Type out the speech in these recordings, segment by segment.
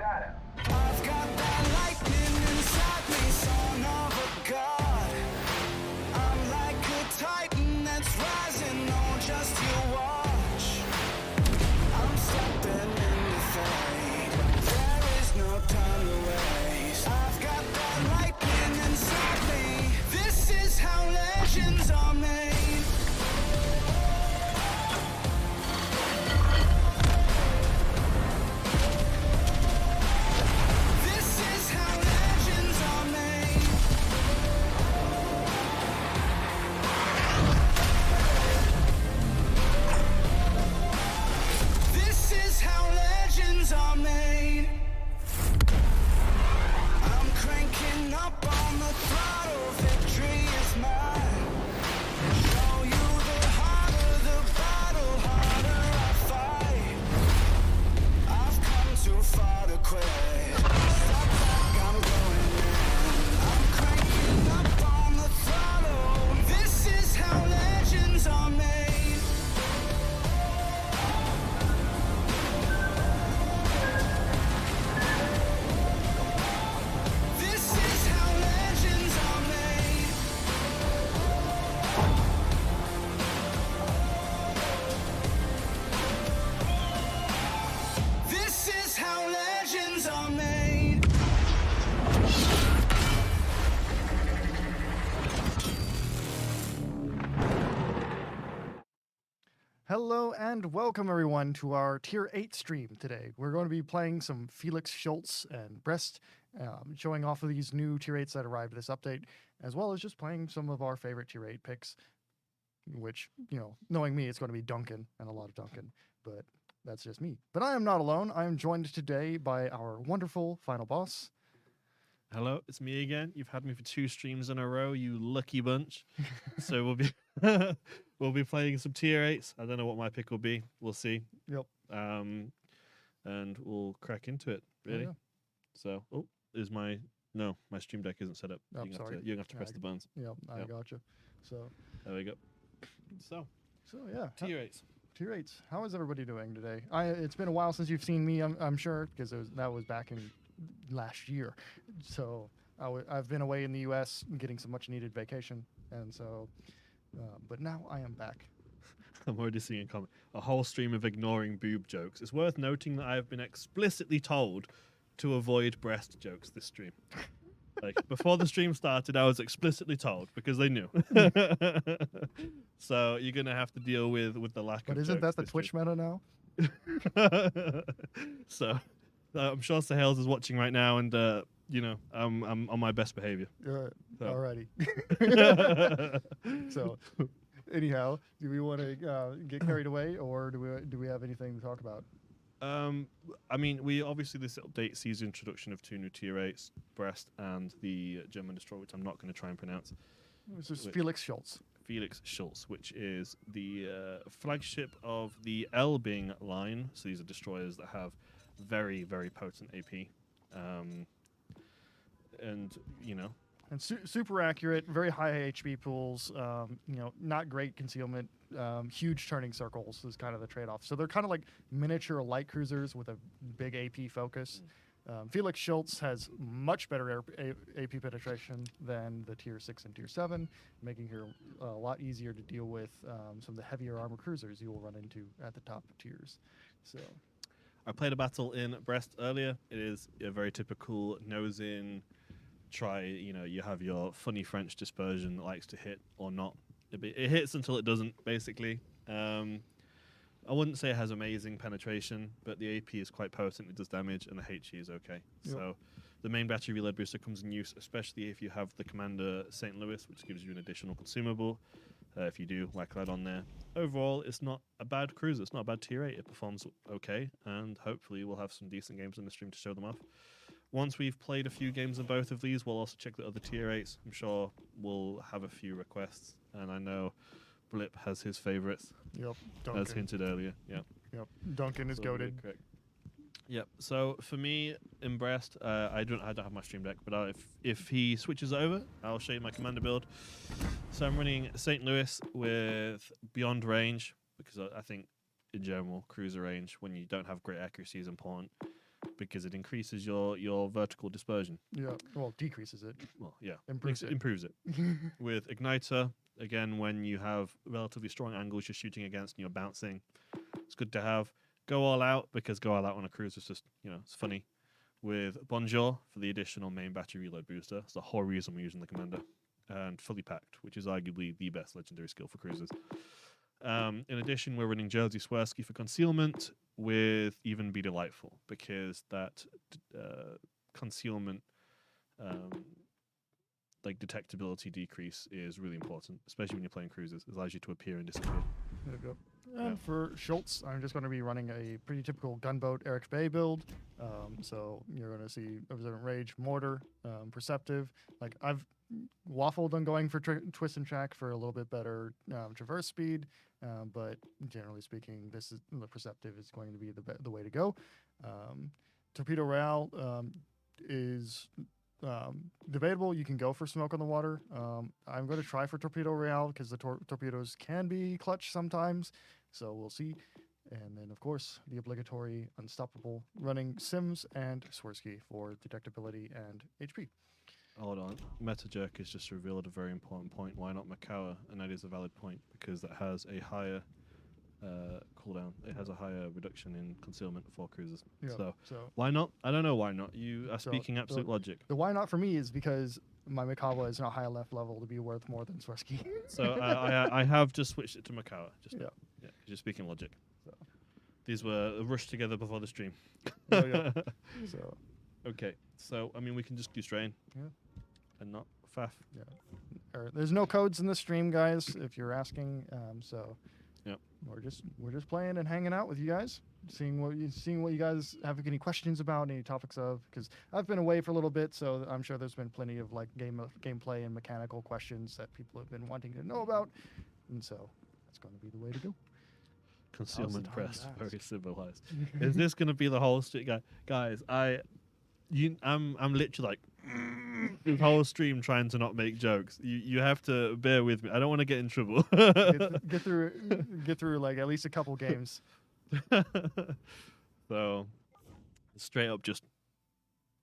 shadow. I've got that lightning inside me, son of a god. I'm like a titan that's rising, no, just you watch. I'm stepping into fate, there is no time to waste. I've got that lightning inside me, this is how legends are made. This is how legends are made. This is how legends are made. I'm cranking up on the throttle, victory is mine. Show you the harder the battle, harder I fight. I've come too far to quit. Step back, I'm going in. I'm cranking up on the throttle. This is how legends are made. This is how legends are made. This is how legends are made. Hello and welcome everyone to our Tier 8 stream today. We're going to be playing some Felix Schultz and Brest, showing off of these new Tier 8s that arrived this update, as well as just playing some of our favorite Tier 8 picks, which, you know, knowing me, it's going to be Duncan and a lot of Duncan, but that's just me. But I am not alone. I am joined today by our wonderful final boss. Hello, it's me again. You've had me for 2 streams in a row, you lucky bunch. So we'll be we'll be playing some tier 8s. I don't know what my pick will be. We'll see. Yep. And we'll crack into it, really. Yeah. So, my stream deck isn't set up. Oh, You're sorry. gonna have to press the buttons. Yep, I Yep. gotcha. So There we go. So, yeah. tier 8s. Tier 8s. How is everybody doing today? It's been a while since you've seen me, I'm sure, because that was back in last year. So I've been away in the U.S. getting some much-needed vacation, and so, but now I am back. I'm already seeing a comment. A whole stream of ignoring boob jokes. It's worth noting that I have been explicitly told to avoid breast jokes this stream. Like, before the stream started, I was explicitly told because they knew. So you're gonna have to deal with the lack But of. isn't that jokes the this Twitch meta now? stream. So I'm sure Sahels is watching right now, and I'm on my best behavior. So. Alrighty. So, anyhow, do we want to get carried away, or do we have anything to talk about? I mean, we obviously this update sees the introduction of 2 new tier 8s, Brest and the German destroyer, which I'm not going to try and pronounce. This is Which- Felix Schultz. Felix Schultz, which is the flagship of the Elbing line. So these are destroyers that have very, very potent AP. And, And super accurate, very high HP pools. Not great concealment. Huge turning circles is kind of the trade-off. So they're kind of like miniature light cruisers with a big AP focus. Felix Schultz has much better AP penetration than the tier 6 and tier 7, making her a lot easier to deal with some of the heavier armor cruisers you will run into at the top of tiers. So I played a battle in Brest earlier. It is a very typical nose-in, you have your funny French dispersion that likes to hit or not. It hits until it doesn't, basically. I wouldn't say it has amazing penetration, but the AP is quite potent. It does damage, and the HE is okay. Yep. So the main battery reload booster comes in use, especially if you have the Commander St. Louis, which gives you an additional consumable. If you do whack that on there. Overall, it's not a bad cruiser. It's not a bad tier 8. It performs okay, and hopefully we'll have some decent games in the stream to show them off. Once we've played a few games of both of these, we'll also check the other tier 8s. I'm sure we'll have a few requests, and I know Blip has his favorites, yep, as Duncan. hinted earlier. Yeah. Yep, Duncan is So we'll goated. be correct. Yep. So for me in Brest, I don't have my stream deck, but if he switches over, I'll show you my commander build. So I'm running St. Louis with beyond range because I think in general cruiser range when you don't have great accuracy is important. because it increases your vertical dispersion. Yeah. Well, decreases it. Well, yeah, Improves it. improves it. With Igniter, again, when you have relatively strong angles you're shooting against and you're bouncing, it's good to have. Go all out, because go all out on a cruise is just, it's funny. With Bonjour for the additional main battery reload booster. That's the whole reason we're using the Commander. And Fully Packed, which is arguably the best legendary skill for cruisers. In addition, we're running Jersey Swirsky for concealment with Even Be Delightful, because that concealment detectability decrease is really important, especially when you're playing cruisers. It allows you to appear and disappear. There we go. And for Schultz, I'm just going to be running a pretty typical gunboat Eric's Bay build. So you're going to see Observant Rage, Mortar, Perceptive. Like, I've waffled on going for Twist and Track for a little bit better traverse speed, but generally speaking, the Perceptive is going to be the way to go. Torpedo Royale is debatable. You can go for Smoke on the Water. I'm going to try for Torpedo Royale because the torpedoes can be clutch sometimes, so we'll see. And then, of course, the obligatory Unstoppable, running Sims and Swirsky for detectability and HP. Hold on. Meta Jerk has just revealed a very important point. Why not Makawa? And that is a valid point, because that has a higher cooldown. It has a higher reduction in concealment for cruisers. Yeah, so so why not? I don't know why not. You are speaking absolute logic. the why not for me is because my Makawa is not high enough level to be worth more than Swirsky. So I have just switched it to Makawa. Just Yeah. Yeah, 'cause you're speaking logic. So. These were rushed together before the stream. Oh, yeah. So Okay, so I mean we can just do strain. Yeah. And not faff. yeah. There's no codes in the stream, guys, if you're asking. So Yep. we're just playing and hanging out with you guys, seeing what you guys have any questions about, any topics of, because I've been away for a little bit, so I'm sure there's been plenty of like gameplay and mechanical questions that people have been wanting to know about, and so that's going to be the way to go. Concealment time press, to very ask? civilized. Is this going to be the whole stream, guys? I'm literally like this whole stream trying to not make jokes. You have to bear with me. I don't want to get in trouble. get through like at least a couple games. So straight up just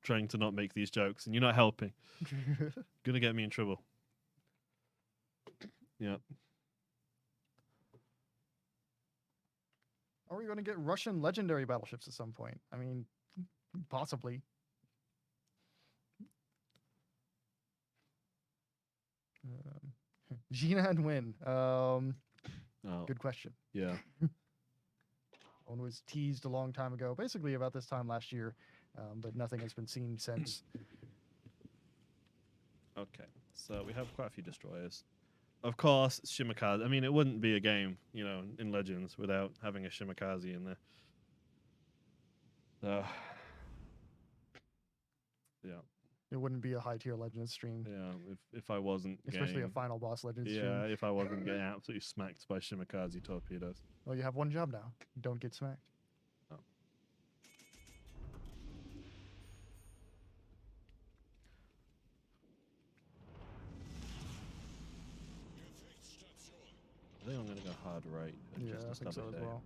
trying to not make these jokes, and you're not helping. Gonna get me in trouble. Yeah. Are we going to get Russian legendary battleships at some point? I mean, possibly. Gina and Win. Oh, Good question. yeah. One was teased a long time ago, basically about this time last year, but nothing has been seen since. Okay, so we have quite a few destroyers. Of course, Shimakaze. I mean, it wouldn't be a game, in Legends without having a Shimakaze in there. Yeah. It wouldn't be a high tier Legends stream, Yeah, if I wasn't especially a getting, final boss Legends yeah, stream. if I wasn't getting absolutely smacked by Shimakaze torpedoes. Well, you have one job now. Don't get smacked. Oh. I think I'm gonna go hard right. Yeah, just I to think so stub it as down. well.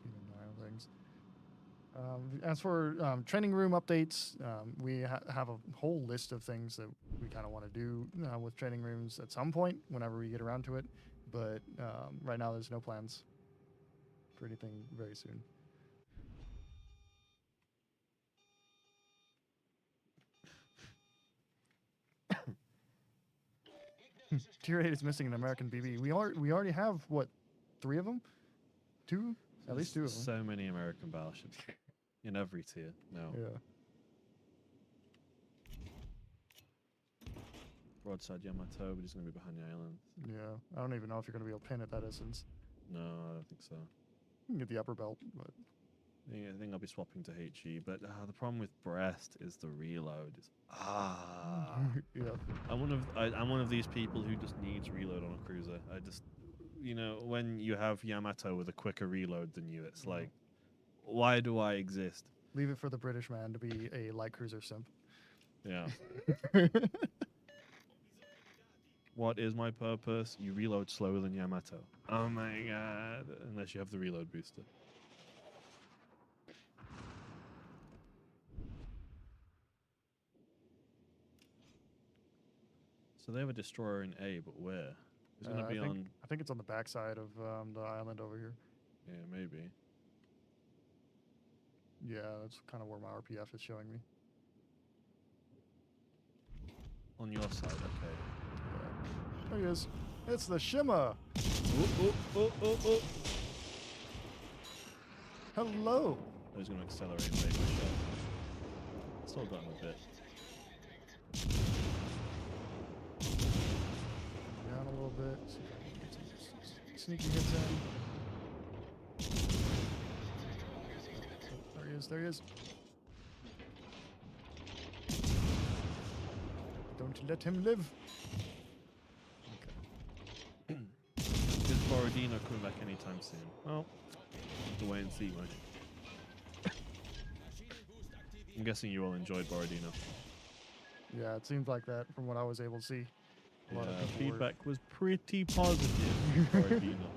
Keeping an eye on things. As for training room updates, we have a whole list of things that we kind of want to do with training rooms at some point, whenever we get around to it. But right now, there's no plans for anything very soon. Tier 8 is missing an American BB. We already have, what, 3 of them? 2? At least 2 of them. So many American battleships in every tier now. Yeah. Broadside Yamato, but he's going to be behind the island. Yeah. I don't even know if you're going to be able to pin at that distance. No, I don't think so. You can get the upper belt, but I think I'll be swapping to HE, but the problem with Brest is the reload. yeah. I'm one of these people who just needs reload on a cruiser. I just, when you have Yamato with a quicker reload than you, it's like Why do I exist? Leave it for the British man to be a light cruiser simp. Yeah. What is my purpose? You reload slower than Yamato. Oh my god. Unless you have the reload booster. So they have a destroyer in A, but where? It's going to be on... I think it's on the backside of the island over here. Yeah, maybe. Yeah, that's kind of where my RPF is showing me. On your side, okay. Yeah. There he is. It's the Shimmer. Oh. Hello. I was going to accelerate and make my shot. Still got him a bit. Down a little bit. See if I can get some sneaky hits in. There he is. Don't let him live. Okay. Is Borodino coming back anytime soon? Well, have to wait and see, won't you? I'm guessing you all enjoyed Borodino. Yeah, it seems like that from what I was able to see. A lot of people were- Feedback was pretty positive for Borodino.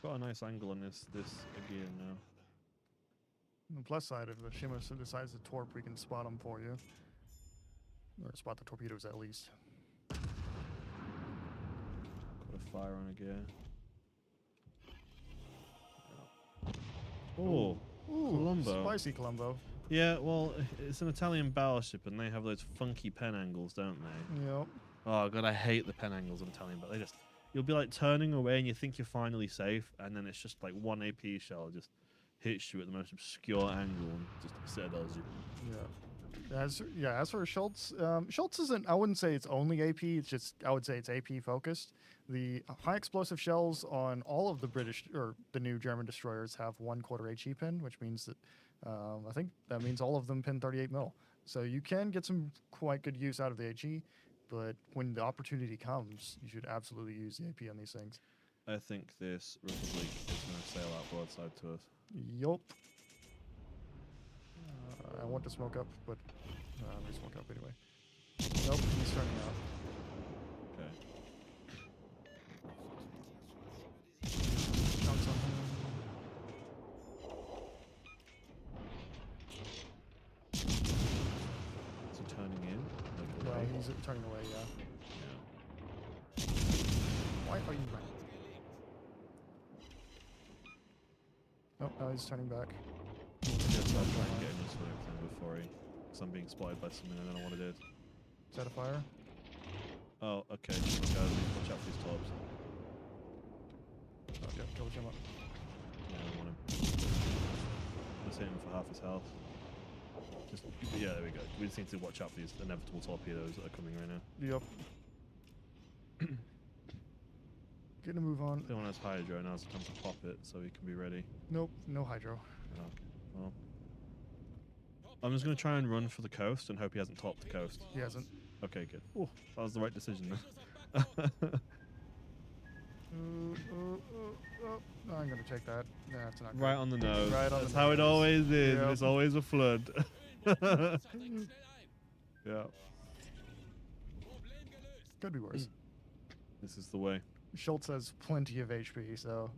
Got a nice angle on this again now. On the plus side, if the Shimmer decides to torp, we can spot them for you. Or spot the torpedoes at least. Got a fire on again. Oh, Ooh, Colombo. Spicy Colombo. Yeah, well, it's an Italian battleship, and they have those funky pen angles, don't they? Yep. Oh god, I hate the pen angles on Italian, but you'll be like turning away, and you think you're finally safe, and then it's just like one AP shell just hits you at the most obscure angle and just citadels you. Yeah. As for Schultz, Schultz isn't. I wouldn't say it's only AP. It's just I would say it's AP focused. The high explosive shells on all of the British or the new German destroyers have 1/4 HE pin, which means that I think that means all of them pin 38 mil. So you can get some quite good use out of the HE, but when the opportunity comes, you should absolutely use the AP on these things. I think this Republic is going to sail out broadside to us. Yup. I want to smoke up, but I'm going to smoke up anyway. Nope, he's turning out. Okay. Chunks on him. So turning in? Like Well, away? he's turning away, yeah. Yeah. Why are you running? Nope, now he's turning back. Yes, I'll try and get him into everything before because I'm being spotted by something I don't know what it is. Is that a fire? Oh, okay. Watch out for these torps. Oh, yeah, go jump up. Yeah, I don't want him. Let's hit him for half his health. Just, yeah, there we go. We just need to watch out for these inevitable torpedoes that are coming right now. Yep. Getting a move on. If anyone has Hydro, now's the time to pop it so he can be ready. Nope, no hydro. Okay, well. I'm just going to try and run for the coast and hope he hasn't topped the coast. He hasn't. Okay, good. Oh, that was the right decision then. No, I'm gonna take that. Yeah, it's not good. Right on the nose. Right on That's the how it nose. always is. Yep. It's always a flood. Yeah. Could be worse. This is the way. Schultz has plenty of HP, so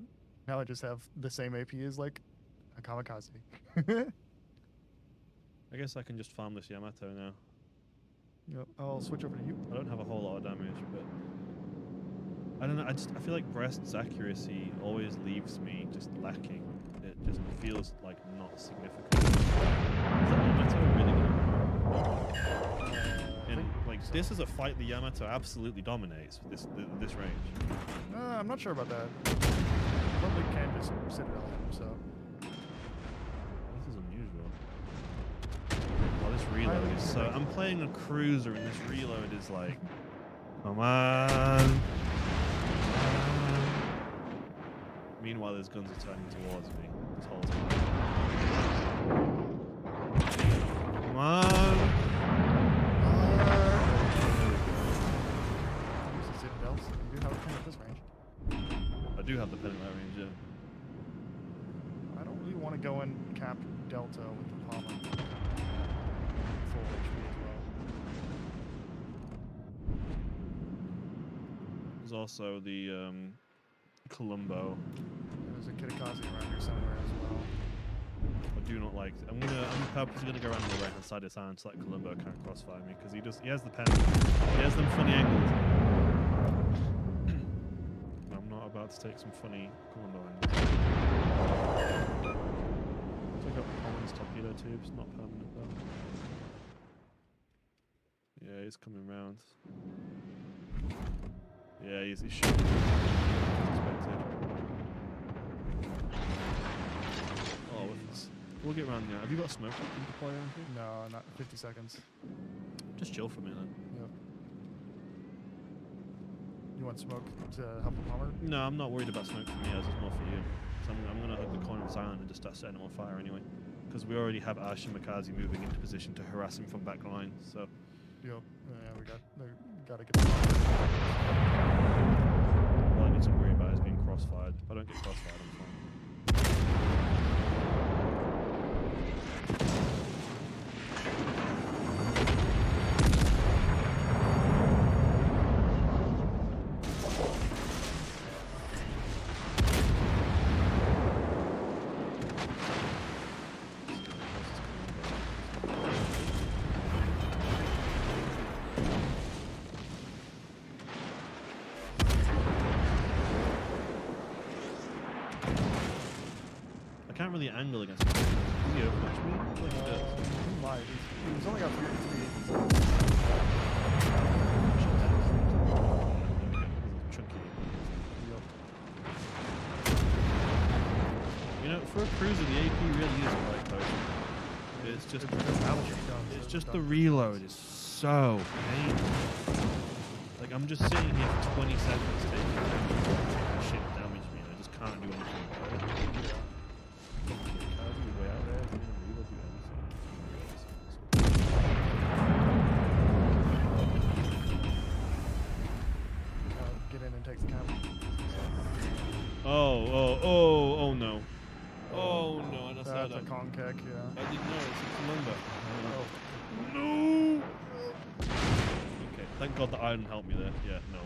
now I just have the same AP as like a kamikaze. I guess I can just farm this Yamato now. Yep, I'll switch over to you. I don't have a whole lot of damage, but I don't know. I feel like Brest's accuracy always leaves me just lacking. It just feels like not significant. Is that Yamato really good? And like this is a fight the Yamato absolutely dominates with this range. I'm not sure about that. Probably can just citadel him, so. This is unusual. Oh, this reload is so. I'm playing a cruiser, and this reload is like, come on. Meanwhile, his guns are turning towards me this whole time. Come on! Use the citadels. You do have a pen at this range. I do have the pen at that range, yeah. I don't really want to go and cap Delta with the Palmer. Full HP as well. There's also the Columbo. There's a Kitakaze around here somewhere as well. I do not like. I'm purposely gonna go around the right hand side of this island so that Columbo can't crossfire me because he has the pen. He has them funny angles. I'm not about to take some funny Columbo angles. Take up Collins torpedo tubes, not permanent though. Yeah, he's coming round. Yeah, he's shooting. Expected. Oh, we'll get around there. Have you got smoke you can deploy around here? No, not 50 seconds. Just chill for me then. Yep. You want smoke to help the Palmer? No, I'm not worried about smoke for me as it's more for you. So I'm going to hug the corner of this island and just start setting him on fire anyway. Because we already have our Shimakaze moving into position to harass him from back line, so... Yep. Yeah, we gotta get All I need to worry about is being crossfired. If I don't get crossfired, I'm fine. I can't really angle against him. Does he overmatch me? I feel like he does. he might. He's only got 3 Chunky. Yep. You know, for a cruiser, the AP really is quite close. It's just the reload is so painful. Like I'm just sitting here for 20 seconds taking shit damage me and I just can't do anything about it. Way out there, isn't gonna reload do anything. Get in and take the camp. Oh no. Oh no, I just saw That's a that. Concec, yeah. I didn't know it's a Columbo. Oh. No! Okay, thank God the iron helped me there. Yeah, no.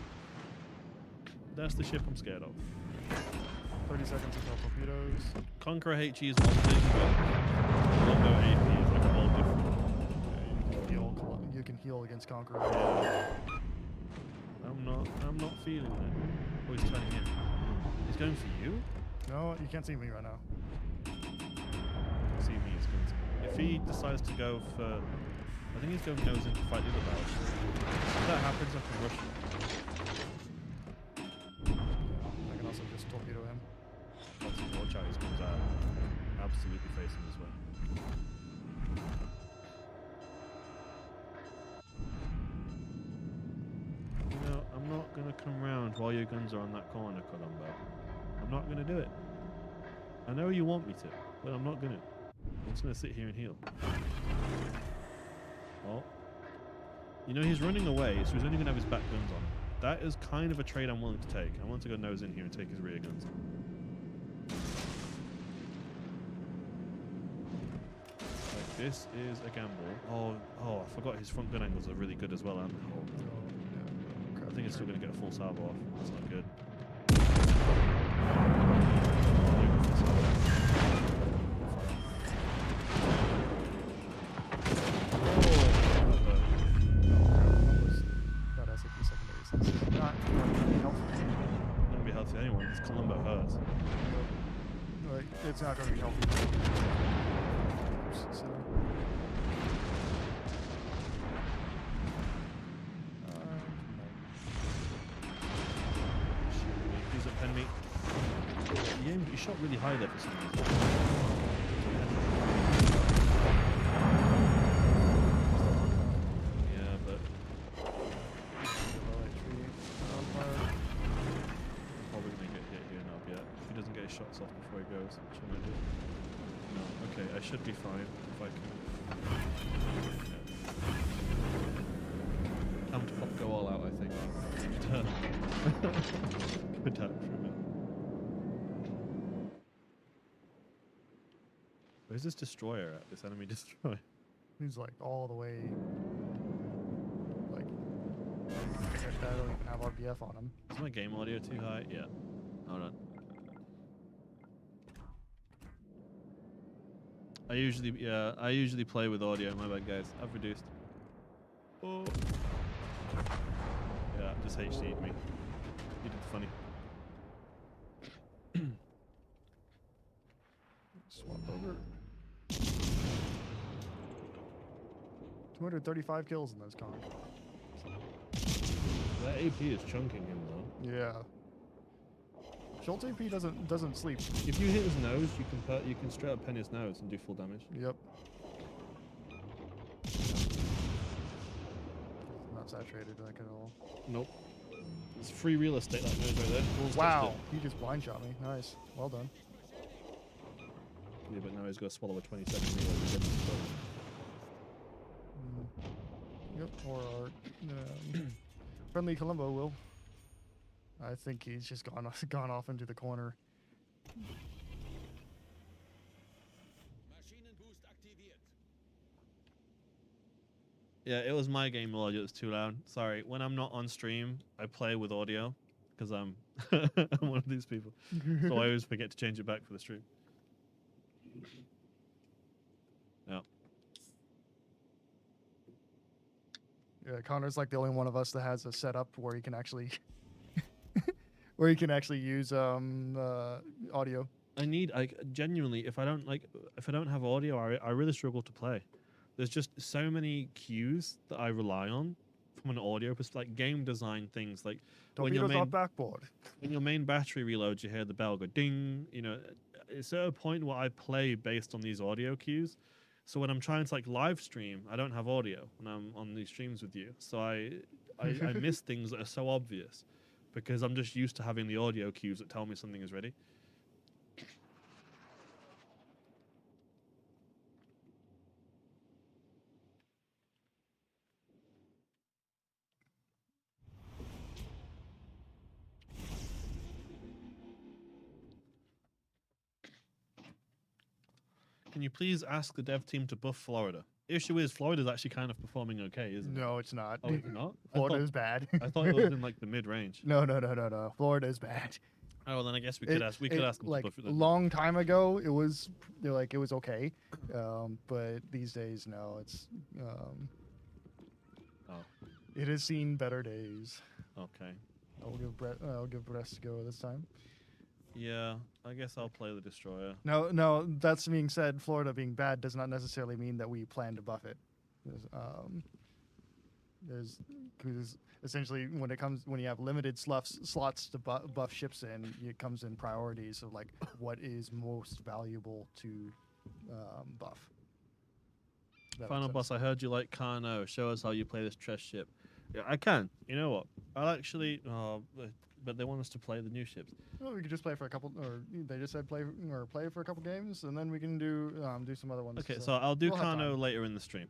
That's the ship I'm scared of. 30 seconds until torpedoes. Conqueror HE is one thing, but Columbo AP is like a whole different. You can heal against Conqueror. I'm not feeling it. Oh, he's turning in. He's going for you? No, you can't see me right now. See me, he's going to. If he decides to go for, I think he's going nose in to fight the other battleship. If that happens, I can rush him. I can also just torpedo him. Watch out, his guns are absolutely facing this way. You know, I'm not going to come round while your guns are on that corner, Columbo. I'm not going to do it. I know you want me to, but I'm not going to. I'm just going to sit here and heal. Oh. You know, he's running away, so he's only going to have his back guns on him. That is kind of a trade I'm willing to take. I want to go nose in here and take his rear guns. Like, this is a gamble. Oh, I forgot his front gun angles are really good as well. I think it's still going to get a full salvo off. That's not good. Anyone, this Columbo hurts. Like, it's not going to be healthy. So, He's at pen me. He shot really high there for some reason. Yeah, but probably gonna get hit here and up yet. If he doesn't get a socks off before he goes, which I might do. No, okay, I should be fine if I can. Yeah. Time to pop go all out, I think. Good time for a minute. Where's this destroyer at? This enemy destroyer? He's like all the way. Like, I don't even have RBF on him. Is my game audio too high? Yeah. Hold on. I usually play with audio. My bad, guys. I've reduced. Oh. Yeah, just HC'd me. You did funny. Swap over. 235 kills in this con. That AP is chunking him though. Yeah. Schultz AP doesn't sleep. If you hit his nose, you can straight up pen his nose and do full damage. Yep. Not saturated like at all. Nope. It's free real estate, that nose right there. Bull's Wow, touched he just blind shot me. Nice. Well done. it. Yeah, but now he's got to swallow a 27 real. Yep. Or our friendly Columbo will. I think he's just gone off into the corner. Yeah, it was my game audio. It was too loud. Sorry. When I'm not on stream, I play with audio because I'm I'm one of these people. So I always forget to change it back for the stream. Yeah. Yeah, Connor's like the only one of us that has a setup where he can actually use audio. I need genuinely if I don't have audio, I really struggle to play. There's just so many cues that I rely on from an audio perspective, like game design things, like when your Torpedoes off backboard. when your main battery reloads, you hear the bell go ding. You know, it's at a point where I play based on these audio cues. So when I'm trying to like live stream, I don't have audio when I'm on these streams with you. So I miss things that are so obvious because I'm just used to having the audio cues that tell me something is ready. Can you please ask the dev team to buff Florida? Issue is Florida's actually kind of performing okay, isn't it? No, it's not. Oh, it's not? Florida is bad. I thought it was in like the mid-range. No. Florida is bad. Oh, well, then I guess we could ask them to like buff it. a long time ago, it was okay, but these days, no, it's it has seen better days. Okay. I'll give Brest a go this time. Yeah, I guess I'll play the destroyer. No. That's being said, Florida being bad does not necessarily mean that we plan to buff it. Because essentially when you have limited slots to buff ships in, it comes in priorities of like what is most valuable to buff. That Final makes boss, I heard you like Carno. Show us how you play this trash ship. Yeah, I can. You know what? I'll actually. But they want us to play the new ships. Well, we could just play for a couple, or they just said play for a couple games, and then we can do some other ones. Okay, so I'll do we'll have Carno time. later in the stream.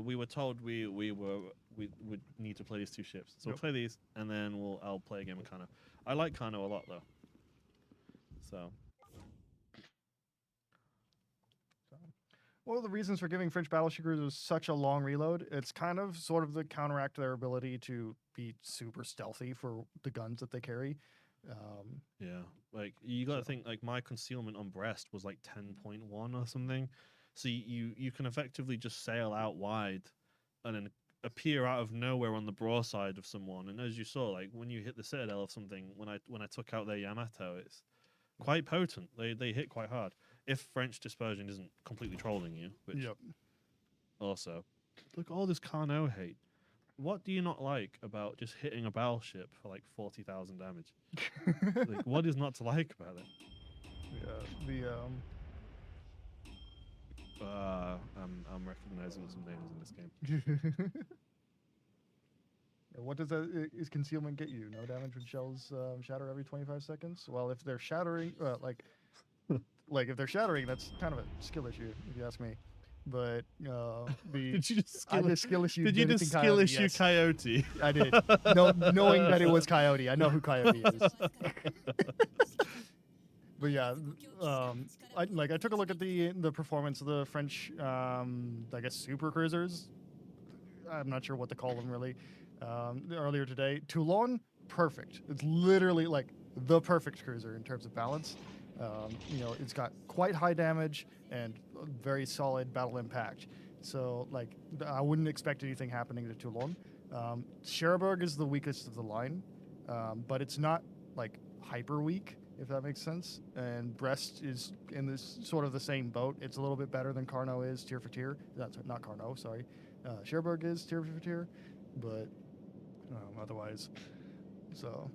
We were told we would need to play these two ships, so we'll play these, and then I'll play a game of Carno. I like Carno a lot though. So. One of the reasons for giving French battleship cruisers such a long reload, it's kind of sort of to counteract their ability to be super stealthy for the guns that they carry. Yeah, like you got to think like my concealment on Brest was like 10.1 or something, so you can effectively just sail out wide, and then appear out of nowhere on the broadside of someone. And as you saw, like when you hit the citadel of something, when I took out their Yamato, it's quite potent. They hit quite hard. If French dispersion isn't completely trolling you, which also, look at all this Carno hate. What do you not like about just hitting a battleship for like 40,000 damage? Like, what is not to like about it? Yeah, I'm recognizing some names in this game. What does is concealment get you? No damage when shells shatter every 25 seconds? Well, if they're shattering, like if they're shattering, that's kind of a skill issue, if you ask me. But the Did you just I skill? just skill issue. Did you just skill issue yes. Coyote? I did. No, knowing that it was Coyote. I know who Coyote is. But yeah, I took a look at the performance of the French, I guess super cruisers. I'm not sure what to call them really. Earlier today, Toulon, perfect. It's literally like the perfect cruiser in terms of balance. It's got quite high damage and very solid battle impact. So like, I wouldn't expect anything happening to Toulon. Cherbourg is the weakest of the line, but it's not like hyper weak, if that makes sense. And Brest is in this sort of the same boat. It's a little bit better than Carnot is tier for tier. That's not Carnot, sorry. Cherbourg is tier for tier, but otherwise, so.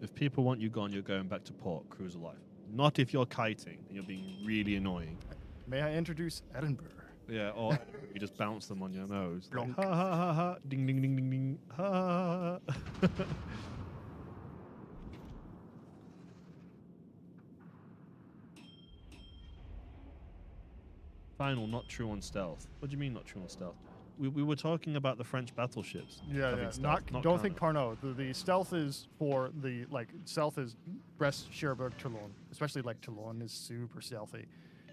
If people want you gone, you're going back to port. Cruise alive. Not if you're kiting and you're being really annoying. May I introduce Edinburgh? Yeah, or you just bounce them on your nose. Like, Blonk. ha ha ha ha, ding ding ding ding ding, ha ha ha. Final, not true on stealth. What do you mean not true on stealth? We were talking about the French battleships. Yeah, having yeah. stealth, Don't think Carnot. The stealth is for the stealth is Brest, Cherbourg, Toulon. Especially like Toulon is super stealthy.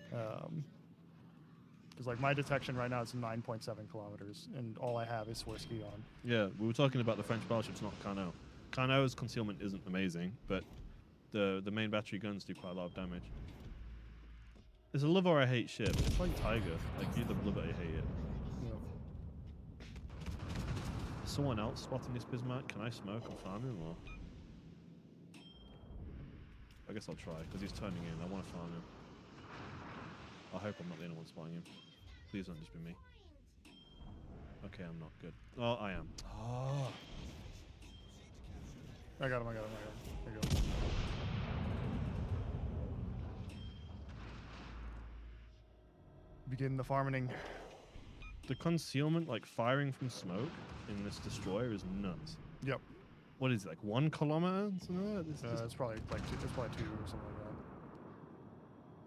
Because like my detection right now is 9.7 kilometers, and all I have is Swirsky on. Yeah, we were talking about the French battleships, not Carnot. Carnot's concealment isn't amazing, but the main battery guns do quite a lot of damage. It's a love or a hate ship. It's like Tiger. Like, you either love it or you hate it. Someone else spotting this Bismarck? Can I smoke and farm him, or? I guess I'll try, because he's turning in. I want to farm him. I hope I'm not the only one spotting him. Please don't just be me. Okay, I'm not good. Oh, I am. Oh. I got him. There you go. Begin the farming. The concealment, like firing from smoke in this destroyer, is nuts. Yep. What is it, like 1 kilometer? Something like that? It's probably like two, it's probably 2 or something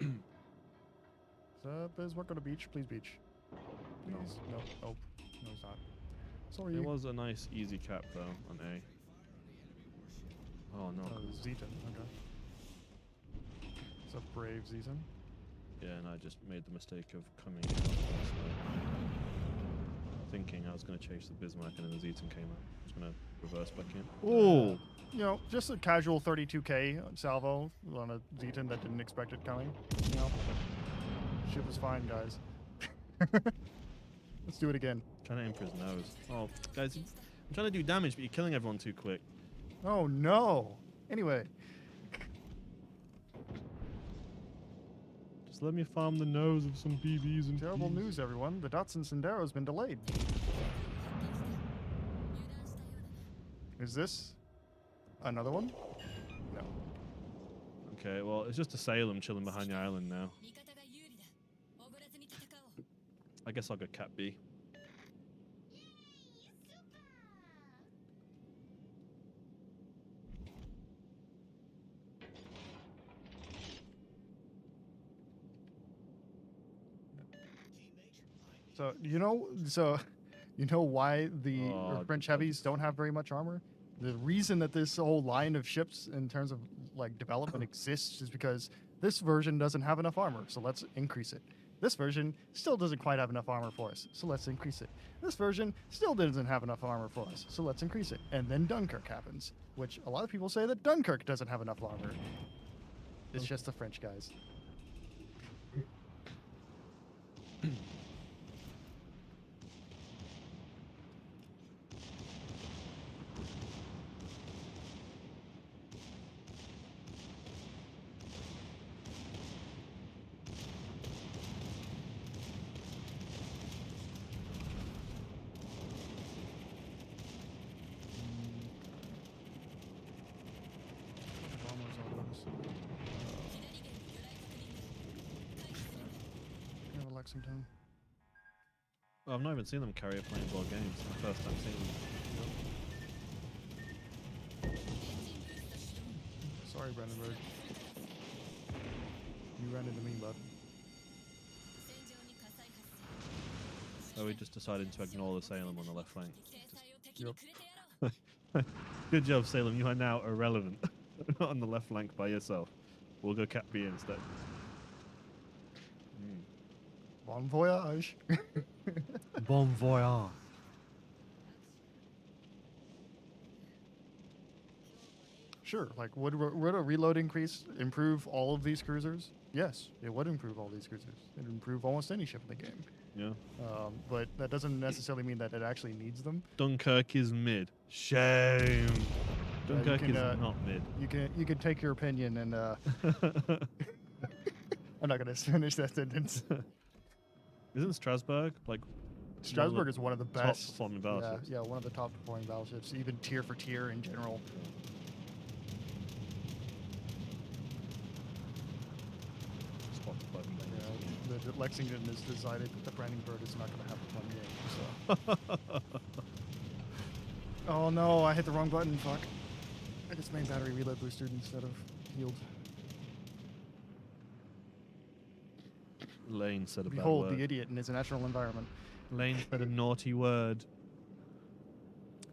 like that. Bismarck go to beach, please beach. Please. No. Nope. No, he's not. Sorry. It was a nice easy cap though on A. Oh no. Zeton. Okay. It's a brave Zeton. Yeah, and I just made the mistake of coming thinking I was going to chase the Bismarck, and then the Zeton came out. I was going to reverse back in. Oh! Just a casual 32k salvo on a Zeton that didn't expect it coming. Ship is fine, guys. Let's do it again. Trying to aim for his nose. Oh, guys, I'm trying to do damage, but you're killing everyone too quick. Oh no! Anyway. Just let me farm the nose of some BBs and Terrible Ps. news, everyone. The Datsun Sendero has been delayed. Is this another one? No. Okay, well, it's just a Salem chilling behind the island now. I guess I'll go Cat B. So you know why the French heavies don't have very much armor? The reason that this whole line of ships in terms of like development exists is because this version doesn't have enough armor, so let's increase it. This version still doesn't quite have enough armor for us, so let's increase it. This version still doesn't have enough armor for us, so let's increase it. And then Dunkirk happens, which a lot of people say that Dunkirk doesn't have enough armor. It's just the French guys. Lexington. Oh, I've not even seen them carry a plane ball games. It's my first time seeing them. Sorry, Brandenburg. You You ran into me, bud. Oh, we just decided to ignore the Salem on the left flank. Yep. Good job, Salem. You are now irrelevant on the left flank by yourself. We'll go Cat B instead. Bon voyage. Bon voyage. Sure. Like, would a reload increase improve all of these cruisers? Yes, it would improve all these cruisers. It'd improve almost any ship in the game. Yeah. But that doesn't necessarily mean that it actually needs them. Dunkirk is mid. Shame. you Dunkirk can, is not mid. You can take your opinion and I'm not gonna finish that sentence. Isn't Strasbourg like Strasbourg is one of the top best performing battleships? Yeah, one of the top performing battleships, even tier for tier in general. Spot the button. The Lexington has decided that the Brandenburg is not going to have a fun game. So. Oh no, I hit the wrong button. Fuck. I just made battery reload boosted instead of healed. Lane said a bad Behold word. the idiot in his natural environment. Lane said a naughty word.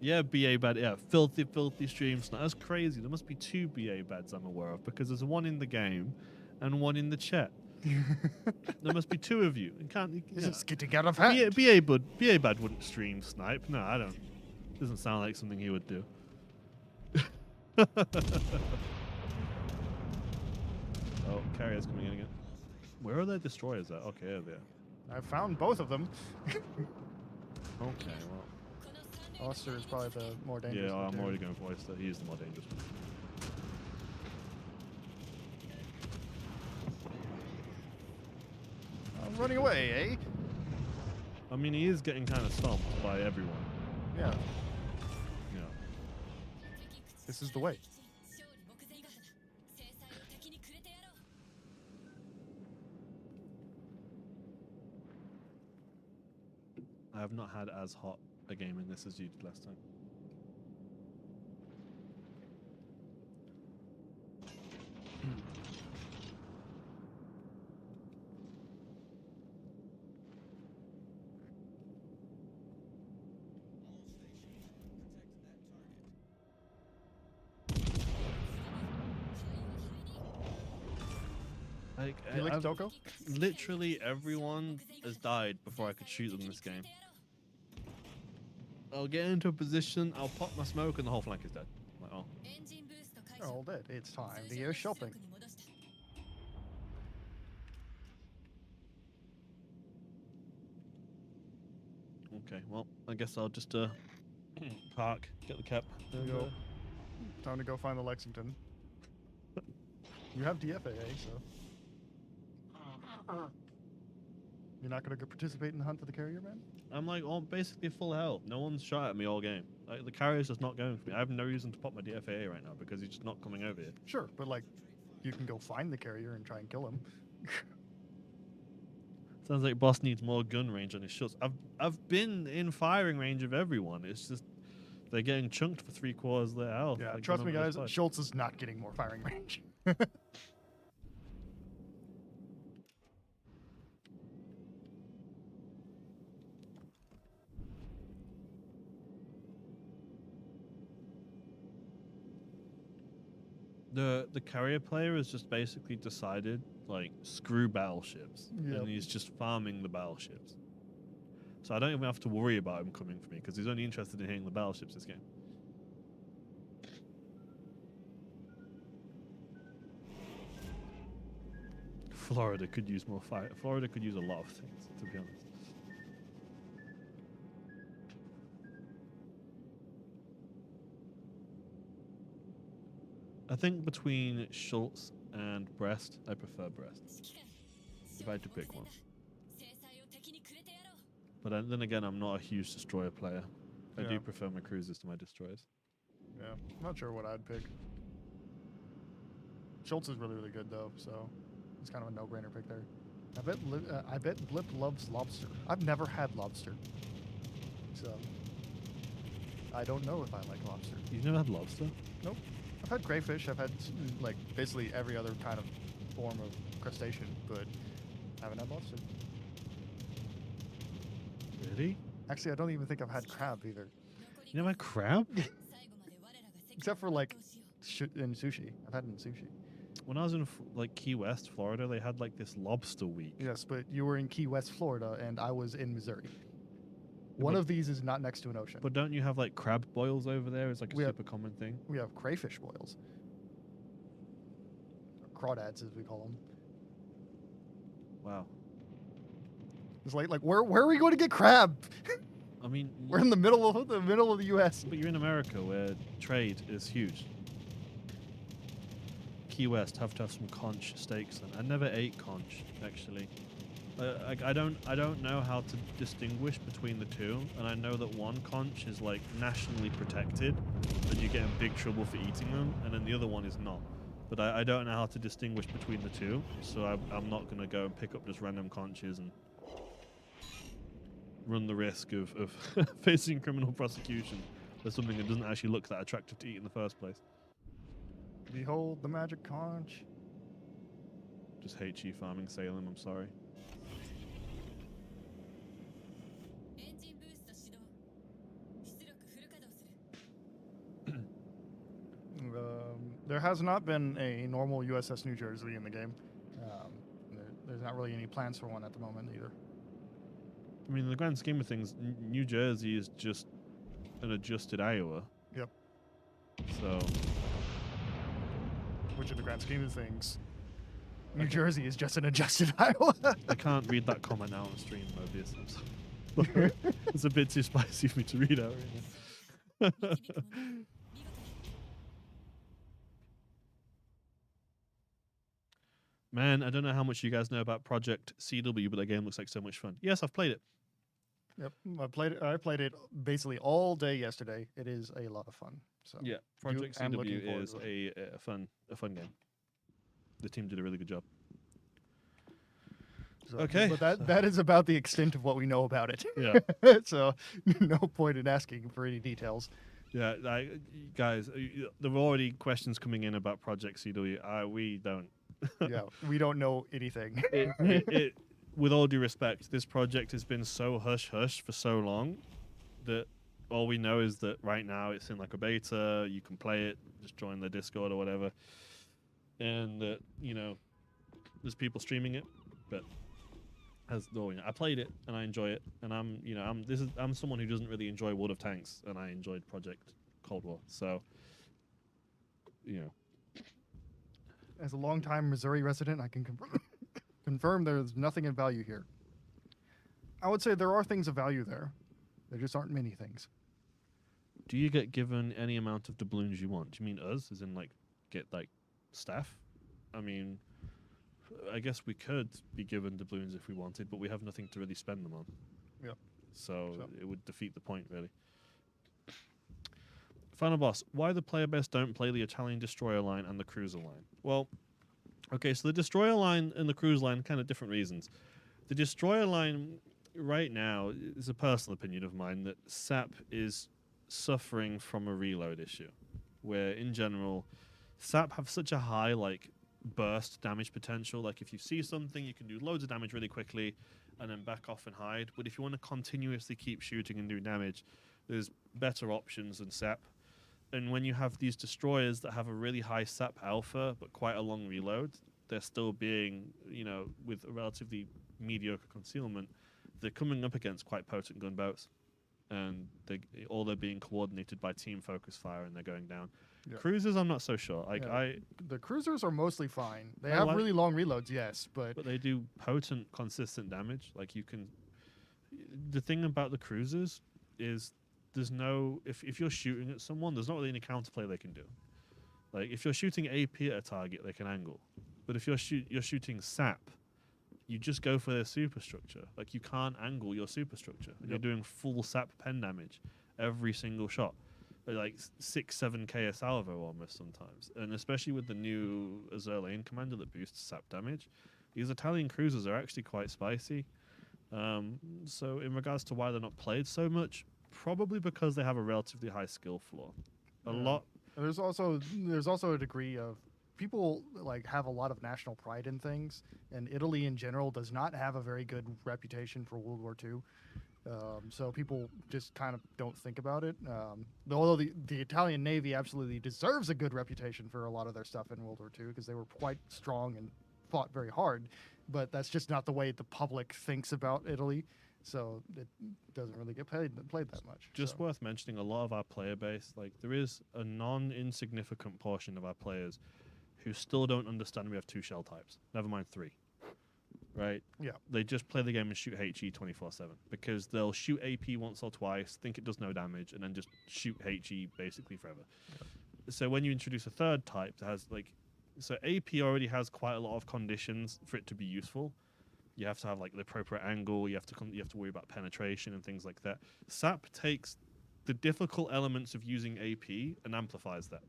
Yeah, BA bad. Yeah, filthy, filthy streams. That's crazy. There must be 2 BA bads I'm aware of because there's one in the game and one in the chat. There must be 2 of you. It can't. This is getting out of hand. BA bad wouldn't stream snipe. No, I don't. Doesn't sound like something he would do. Oh, carrier's coming in again. Where are their destroyers at? Okay, over there. I found both of them. Okay, well. Oyster is probably the more dangerous. Yeah, one, I'm too. already going for Oyster. He's the more dangerous one. I'm running away, eh? I mean, he is getting kind of stomped by everyone. Yeah, Yeah. this is the way. I have not had as hot a game in this as you did last time. Like, You like I've- Doko? literally everyone has died before I could shoot them in this game. I'll get into a position, I'll pop my smoke, and the whole flank is dead. Like, oh. They're all dead. It's time to go shopping. Okay, well, I guess I'll just park, get the cap. There you go. Time to go find the Lexington. You have DFAA, so. You're not going to participate in the hunt for the carrier, man? I'm like basically full health. No one's shot at me all game. Like, the carrier's just not going for me. I have no reason to pop my DFAA right now because he's just not coming over here. Sure, but like, you can go find the carrier and try and kill him. Sounds like boss needs more gun range on his shots. I've been in firing range of everyone. It's just they're getting chunked for 3/4 of their health. Yeah, like, trust me, going over guys. the side. Schultz is not getting more firing range. The carrier player has just basically decided, like, screw battleships, Yep. and he's just farming the battleships. So I don't even have to worry about him coming for me because he's only interested in hitting the battleships this game. Florida could use more fire. Florida could use a lot of things, to be honest. I think between Schultz and Brest, I prefer Brest. If I had to pick one. But then again, I'm not a huge destroyer player. I Yeah. do prefer my cruisers to my destroyers. Yeah, I'm not sure what I'd pick. Schultz is really, really good though, so it's kind of a no-brainer pick there. I bet Blip loves lobster. I've never had lobster, so I don't know if I like lobster. You've never had lobster? Nope. I've had crayfish. I've had like basically every other kind of form of crustacean, but I haven't had lobster. Really? Actually, I don't even think I've had crab either, You never had crab? except for like in sushi. I've had it in sushi. When I was in like Key West, Florida, they had like this lobster week. Yes, but you were in Key West, Florida, and I was in Missouri. One but- of these is not next to an ocean. But don't you have like crab boils over there? It's like a We have- super common thing. We have crayfish boils. Crawdads, as we call them. Wow. It's like where are we going to get crab? I mean, We're in the middle of the U.S. but you're in America where trade is huge. Key West have to have some conch steaks, and I never ate conch actually. I don't know how to distinguish between the two, and I know that one conch is like nationally protected, and you get in big trouble for eating them, and then the other one is not. But I don't know how to distinguish between the two, so I'm not going to go and pick up just random conches and run the risk of facing criminal prosecution for something that doesn't actually look that attractive to eat in the first place. Behold the magic conch. Just hate cheap farming Salem, I'm sorry. There has not been a normal USS New Jersey in the game. There's not really any plans for one at the moment either. I mean, in the grand scheme of things, New Jersey is just an adjusted Iowa. Yep. So, Which, in the grand scheme of things, New Jersey is just an adjusted Iowa. I can't read that comment now on stream, Mobius. I'm sorry. It's a bit too spicy for me to read out right now. Man, I don't know how much you guys know about Project CW, but that game looks like so much fun. Yes, I've played it. Yep, I played it basically all day yesterday. It is a lot of fun. So Yeah, Project I'm looking CW forward is to a fun game. The team did a really good job. so- Okay. but that is about the extent of what we know about it. Yeah. So no point in asking for any details. Yeah, guys, there were already questions coming in about Project CW. We don't. Yeah, we don't know anything. With all due respect, this project has been so hush-hush for so long that all we know is that right now it's in like a beta. You can play it, just join the Discord or whatever. And that, there's people streaming it. But I played it and I enjoy it. And I'm someone who doesn't really enjoy World of Tanks, and I enjoyed Project Cold War. So, As a longtime Missouri resident, I can confirm there's nothing of value here. I would say there are things of value there. There just aren't many things. do you get given any amount of doubloons you want? Do you mean us, as in like get like staff? I mean, I guess we could be given doubloons if we wanted, but we have nothing to really spend them on. Yeah. So it would defeat the point, really. Final boss. Why the player base don't play the Italian destroyer line and the cruiser line? Well, okay, so the destroyer line and the cruiser line, kind of different reasons. The destroyer line right now is a personal opinion of mine that SAP is suffering from a reload issue, where in general, SAP have such a high like burst damage potential. Like if you see something, you can do loads of damage really quickly and then back off and hide. But if you want to continuously keep shooting and doing damage, there's better options than SAP. And when you have these destroyers that have a really high SAP alpha but quite a long reload, they're still being, with a relatively mediocre concealment, they're coming up against quite potent gunboats. And they're being coordinated by team focus fire, and they're going down. Yeah. Cruisers, I'm not so sure. The cruisers are mostly fine. They I have like- really long reloads, yes, but they do potent, consistent damage. Like you can. The thing about the cruisers is there's no if you're shooting at someone, there's not really any counterplay they can do. Like if you're shooting AP at a target, they can angle. But if you're shooting SAP, you just go for their superstructure. Like you can't angle your superstructure. Yep. You're doing full SAP pen damage every single shot. Like 6-7k a salvo almost sometimes. And especially with the new Azure Lane Commander that boosts SAP damage, these Italian cruisers are actually quite spicy. So in regards to why they're not played so much, probably because they have a relatively high skill floor. A Yeah. lot. there's also a degree of people like have a lot of national pride in things, and Italy in general does not have a very good reputation for World War II. So people just kind of don't think about it. Although the Italian Navy absolutely deserves a good reputation for a lot of their stuff in World War II because they were quite strong and fought very hard, but that's just not the way the public thinks about Italy. So it doesn't really get played that much. Just so. worth mentioning, a lot of our player base, like there is a non-insignificant portion of our players who still don't understand we have 2 shell types, never mind 3. Right? Yeah. They just play the game and shoot HE 24/7 because they'll shoot AP once or twice, think it does no damage, and then just shoot HE basically forever. Yeah. So when you introduce a third type that has so AP already has quite a lot of conditions for it to be useful. You have to have like the appropriate angle. You have to worry about penetration and things like that. SAP takes the difficult elements of using AP and amplifies that.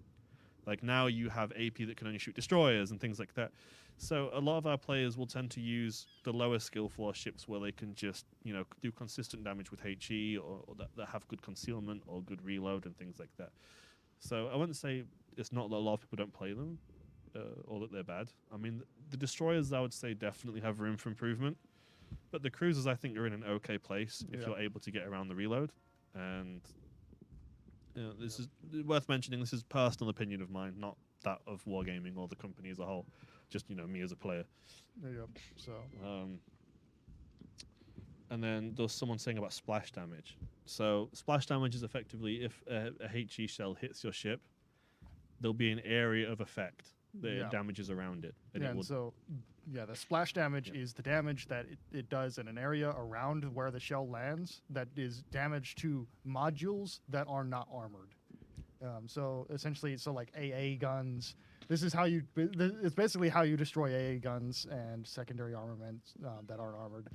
Like now you have AP that can only shoot destroyers and things like that. So a lot of our players will tend to use the lower skill floor ships where they can just, do consistent damage with HE or that have good concealment or good reload and things like that. So I wouldn't say it's not that a lot of people don't play them or that they're bad. I mean, the destroyers I would say definitely have room for improvement, but the cruisers I think are in an okay place if you're able to get around the reload. And this is worth mentioning. This is personal opinion of mine, not that of Wargaming or the company as a whole. Just me as a player. Yep. So. And then there's someone saying about splash damage. So splash damage is effectively if a HE shell hits your ship, there'll be an area of effect that damages around it. And the splash damage is the damage that it does in an area around where the shell lands that is damage to modules that are not armored. So essentially, like AA guns. This is how it's basically how you destroy AA guns and secondary armaments that aren't armored.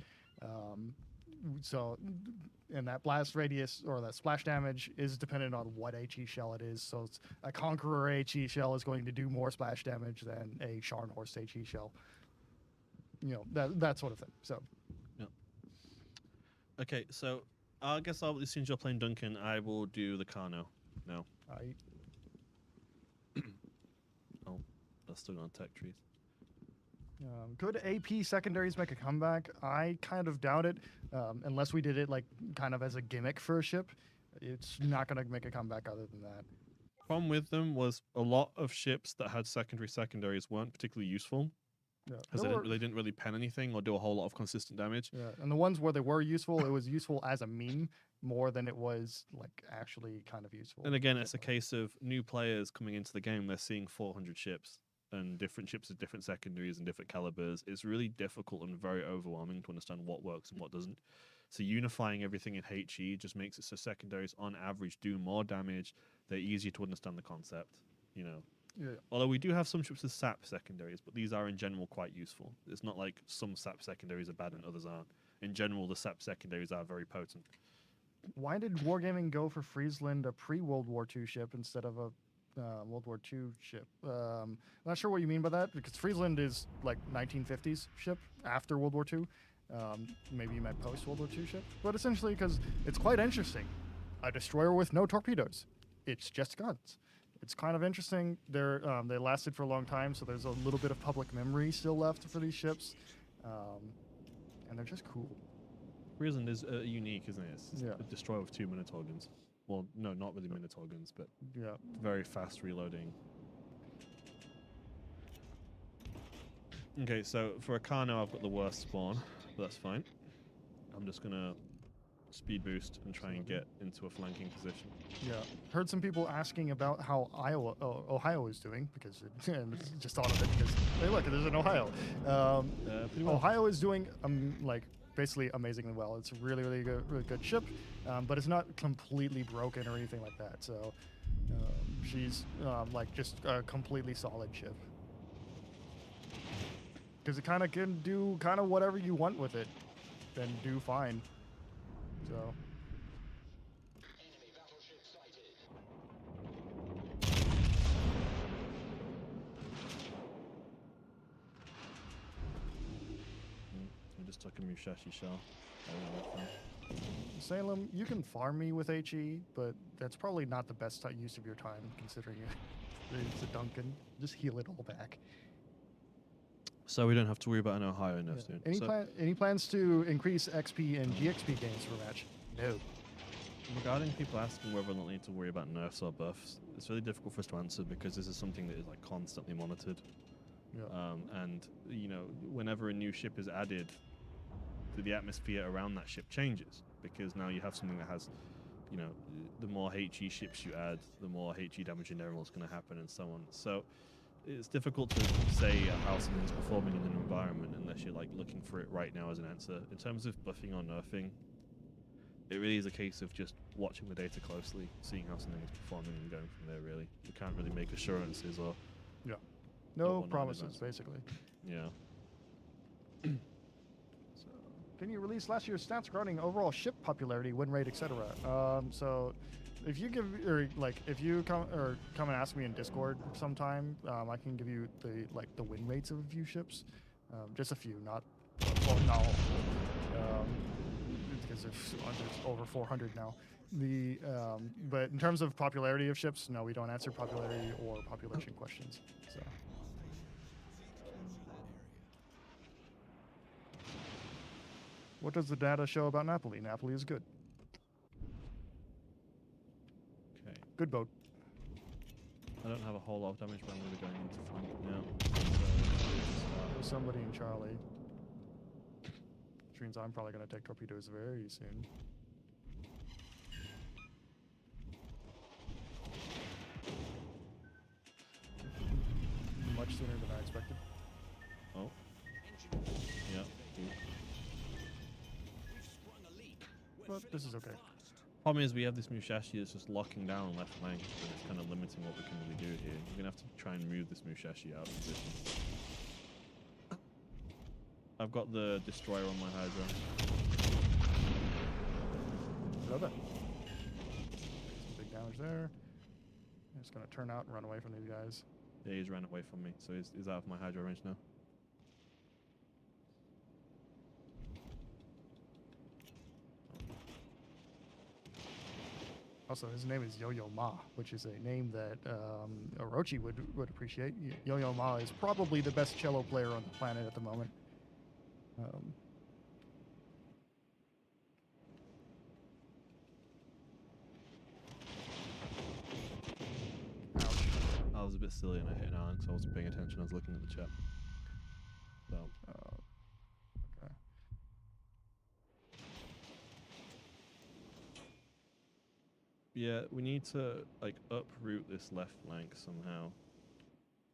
And that blast radius or that splash damage is dependent on what HE shell it is. So a Conqueror HE shell is going to do more splash damage than a Scharnhorst HE shell. That sort of thing. So. Yeah. Okay, so I guess since you're playing Duncan, I will do the Carno now. Oh, that's still on tech trees. Could AP secondaries make a comeback? I kind of doubt it, unless we did it like kind of as a gimmick for a ship. It's not going to make a comeback other than that. Problem with them was a lot of ships that had secondaries weren't particularly useful. Yeah, because they didn't really pen anything or do a whole lot of consistent damage. Yeah, and the ones where they were useful, it was useful as a meme more than it was like actually kind of useful. And again, it's a case of new players coming into the game. They're seeing 400 ships and different ships with different secondaries and different calibers. It's really difficult and very overwhelming to understand what works and what doesn't. So unifying everything in HE just makes it so secondaries on average do more damage. They're easier to understand the concept, Yeah. Although we do have some ships with SAP secondaries, but these are in general quite useful. It's not like some SAP secondaries are bad and others aren't. In general, the SAP secondaries are very potent. Why did Wargaming go for Friesland, a pre-World War II ship, instead of a World War II ship? I'm not sure what you mean by that, because Friesland is like 1950s ship after World War II. Maybe you meant post-World War II ship. But essentially, because it's quite interesting. A destroyer with no torpedoes. It's just guns. It's kind of interesting. They lasted for a long time, so there's a little bit of public memory still left for these ships. And they're just cool. Friesland is unique, isn't it? It's Yeah. a destroyer with 2 Minotaur guns. Well, no, not really Minotaur guns, but Yeah. very fast reloading. Okay, so for a Carno, I've got the worst spawn, but that's fine. I'm just going to speed boost and try and get into a flanking position. Yeah. Heard some people asking about how Ohio is doing, because just thought of it because, hey, look, there's an Ohio. Pretty well. Ohio is doing basically amazingly well. It's a really, really good ship, but it's not completely broken or anything like that. So she's just a completely solid ship. Because it kind of can do kind of whatever you want with it, then do fine. So. Enemy battleship sighted. I just took a Musashi shell. I don't know. Salem, you can farm me with HE, but that's probably not the best use of your time, considering it's a Duncan. Just heal it all back. So we don't have to worry about an Ohio nerf soon. Any plans to increase XP and GXP gains for a match? No. Regarding people asking whether or not they need to worry about nerfs or buffs, it's really difficult for us to answer because this is something that is like constantly monitored. Yeah. And you know, whenever a new ship is added, the atmosphere around that ship changes because now you have something that has, you know, the more HE ships you add, the more HE damage in general is going to happen, and so on. So it's difficult to say how something's performing in an environment unless you're like looking for it right now as an answer. In terms of buffing or nerfing, it really is a case of just watching the data closely, seeing how something is performing, and going from there. Really, we can't really make assurances or no promises, basically. Yeah. So, can you release last year's stats regarding overall ship popularity, win rate, etc.? So, if you give if you come and ask me in Discord sometime, I can give you the win rates of a few ships, just a few, not because there's over 400 now. But in terms of popularity of ships, no, we don't answer popularity or population questions. So. What does the data show about Napoli? Napoli is good. Okay. Good boat. I don't have a whole lot of damage, but I'm really going into flank now. There's somebody in Charlie. Which means I'm probably going to take torpedoes very soon. Much sooner than I expected. Oh. Yeah. But this is okay. Problem is we have this Musashi that's just locking down left flank, and it's kind of limiting what we can really do here. We're going to have to try and move this Musashi out of position. I've got the destroyer on my Hydra. Love it. Some big damage there. I'm just going to turn out and run away from these guys. Yeah, he's ran away from me, so he's out of my Hydra range now. Also, his name is Yo-Yo Ma, which is a name that Orochi would appreciate. Yo-Yo Ma is probably the best cello player on the planet at the moment. Ouch. I was a bit silly and I hit an iron because I wasn't paying attention. I was looking at the chat. So. Okay. Yeah, we need to like uproot this left flank somehow.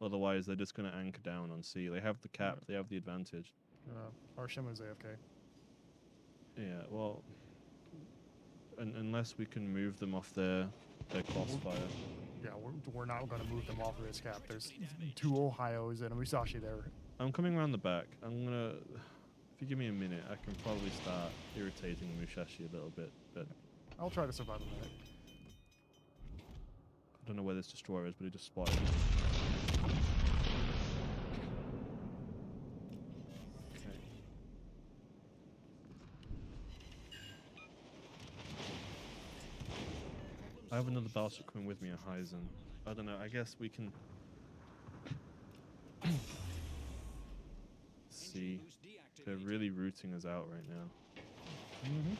Otherwise, they're just going to anchor down on C. They have the cap. They have the advantage. Our Shima's AFK. Yeah, well, unless we can move them off their crossfire. Yeah, we're not going to move them off of this cap. There's 2 Ohios and a Musashi there. I'm coming around the back. I'm gonna. If you give me a minute, I can probably start irritating the Musashi a little bit. But I'll try to survive a minute. I don't know where this destroyer is, but it just spotted me. Okay. I have another battleship coming with me, a Heisen. I don't know. I guess we can see. They're really rooting us out right now. Mm-hmm.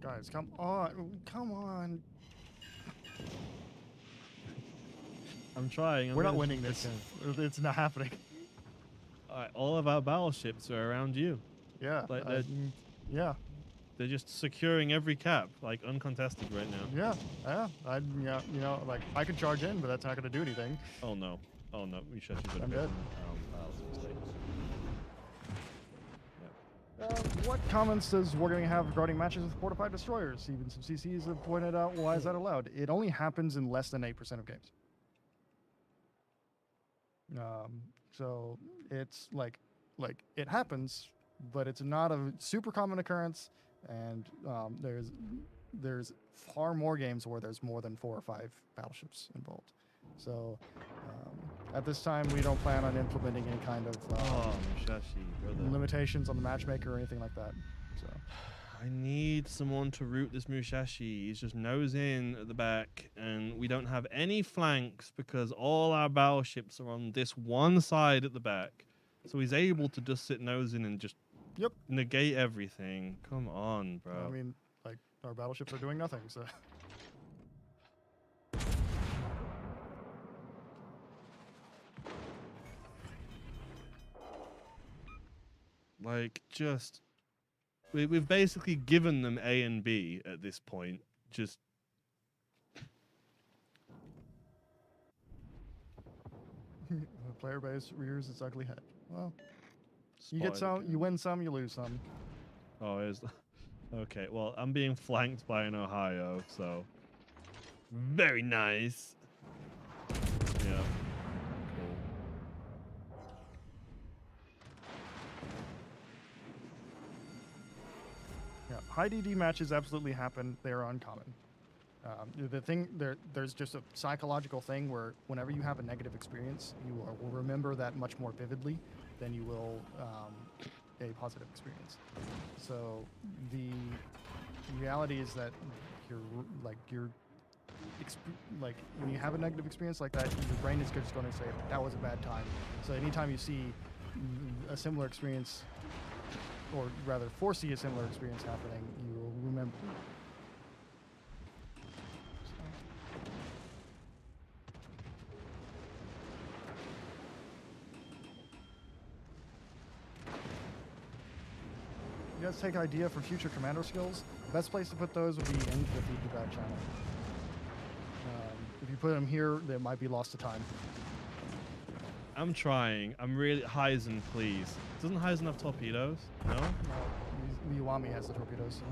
Guys, come on. Come on. I'm trying. We're not winning this. It's not happening. All of our battleships are around you. Yeah. Like yeah. they're just securing every cap, like uncontested right now. Yeah. Like I could charge in, but that's not going to do anything. Oh no. We shut you. I'm dead. Mistake. What comments does Wargaming have regarding matches with fortified destroyers? Even some CCs have pointed out, why is that allowed? It only happens in less than 8% of games. So it's like it happens, but it's not a super common occurrence, and there's far more games where there's more than 4 or 5 battleships involved. So At this time, we don't plan on implementing any kind of Mushashi, brother. limitations on the matchmaker or anything like that. So I need someone to root this Mushashi. He's just nose in at the back, and we don't have any flanks because all our battleships are on this one side at the back. So he's able to just sit nose in and just negate everything. Come on, bro. I mean, like our battleships are doing nothing. So like, just we've basically given them A and B at this point. Just the player base rears its ugly head. Well, you spotted get some, again. you win some, you lose some. Oh, is okay. Well, I'm being flanked by an Ohio, so very nice. Yeah. Cool. Yeah, high DD matches absolutely happen. They are uncommon. The thing there's just a psychological thing where whenever you have a negative experience, you will remember that much more vividly than you will a positive experience. So the reality is that like when you have a negative experience like that, your brain is just going to say that was a bad time. So anytime you see a similar experience, or rather foresee a similar experience happening, you will remember. You guys take idea for future commander skills. Best place to put those would be in the Feed to Bad channel. If you put them here, they might be lost to time. I'm trying. I'm really Heisen, please. Doesn't Heisen have torpedoes? No. The Iwami has the torpedoes. Oh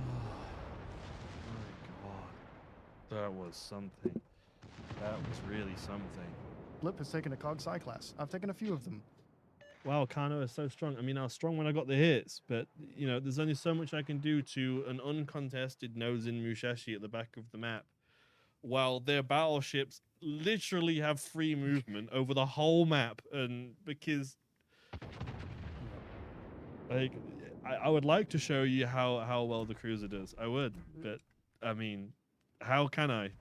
my god, that was something. That was really something. Blip has taken a Cog Psi class. I've taken a few of them. Wow, Kano is so strong. I mean, I was strong when I got the hits, but you know, there's only so much I can do to an uncontested nose-in Mushashi at the back of the map, while their battleships literally have free movement over the whole map. And because, like, I would like to show you how well the cruiser does. I would, but I mean, how can I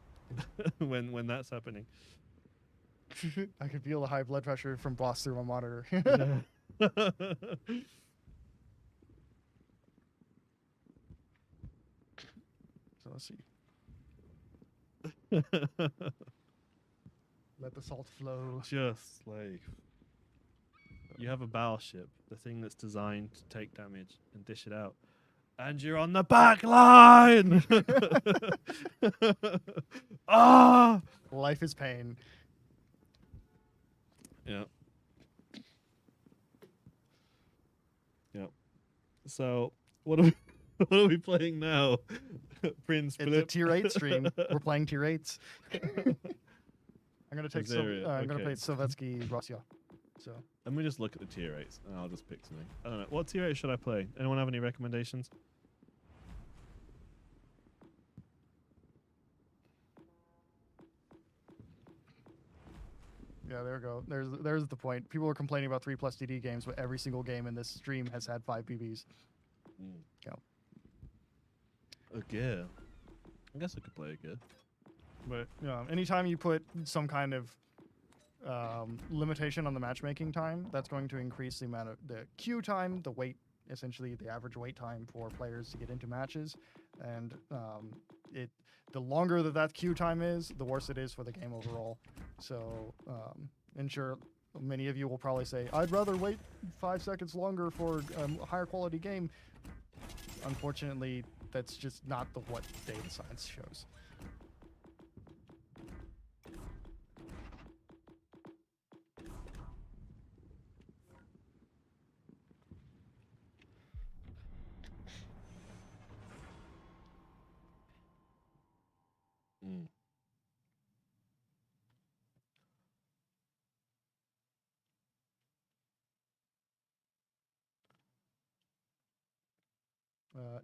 when that's happening? I could feel the high blood pressure from Boss through my monitor. So let's see. Let the salt flow. Just like you have a battleship, the thing that's designed to take damage and dish it out, and you're on the back line. Ah! Life is pain. Yeah. Yeah. So what are we playing now? Prince It's a Philip. tier 8 stream. We're playing tier 8s. I'm gonna take I'm gonna okay. play Sovetsky Russia. So Let me just look at the tier 8s and I'll just pick something. I don't know. What tier 8 should I play? Anyone have any recommendations? yeah, there we go. There's the point. People are complaining about 3+ DD games, but every single game in this stream has had 5 PBs. Yeah. Okay. I guess I could play again. But anytime you put some kind of limitation on the matchmaking time, that's going to increase the amount of the queue time, the wait, essentially the average wait time for players to get into matches, and the longer that queue time is, the worse it is for the game overall. So, and sure, many of you will probably say, I'd rather wait 5 seconds longer for a higher quality game. Unfortunately, that's just not what data science shows.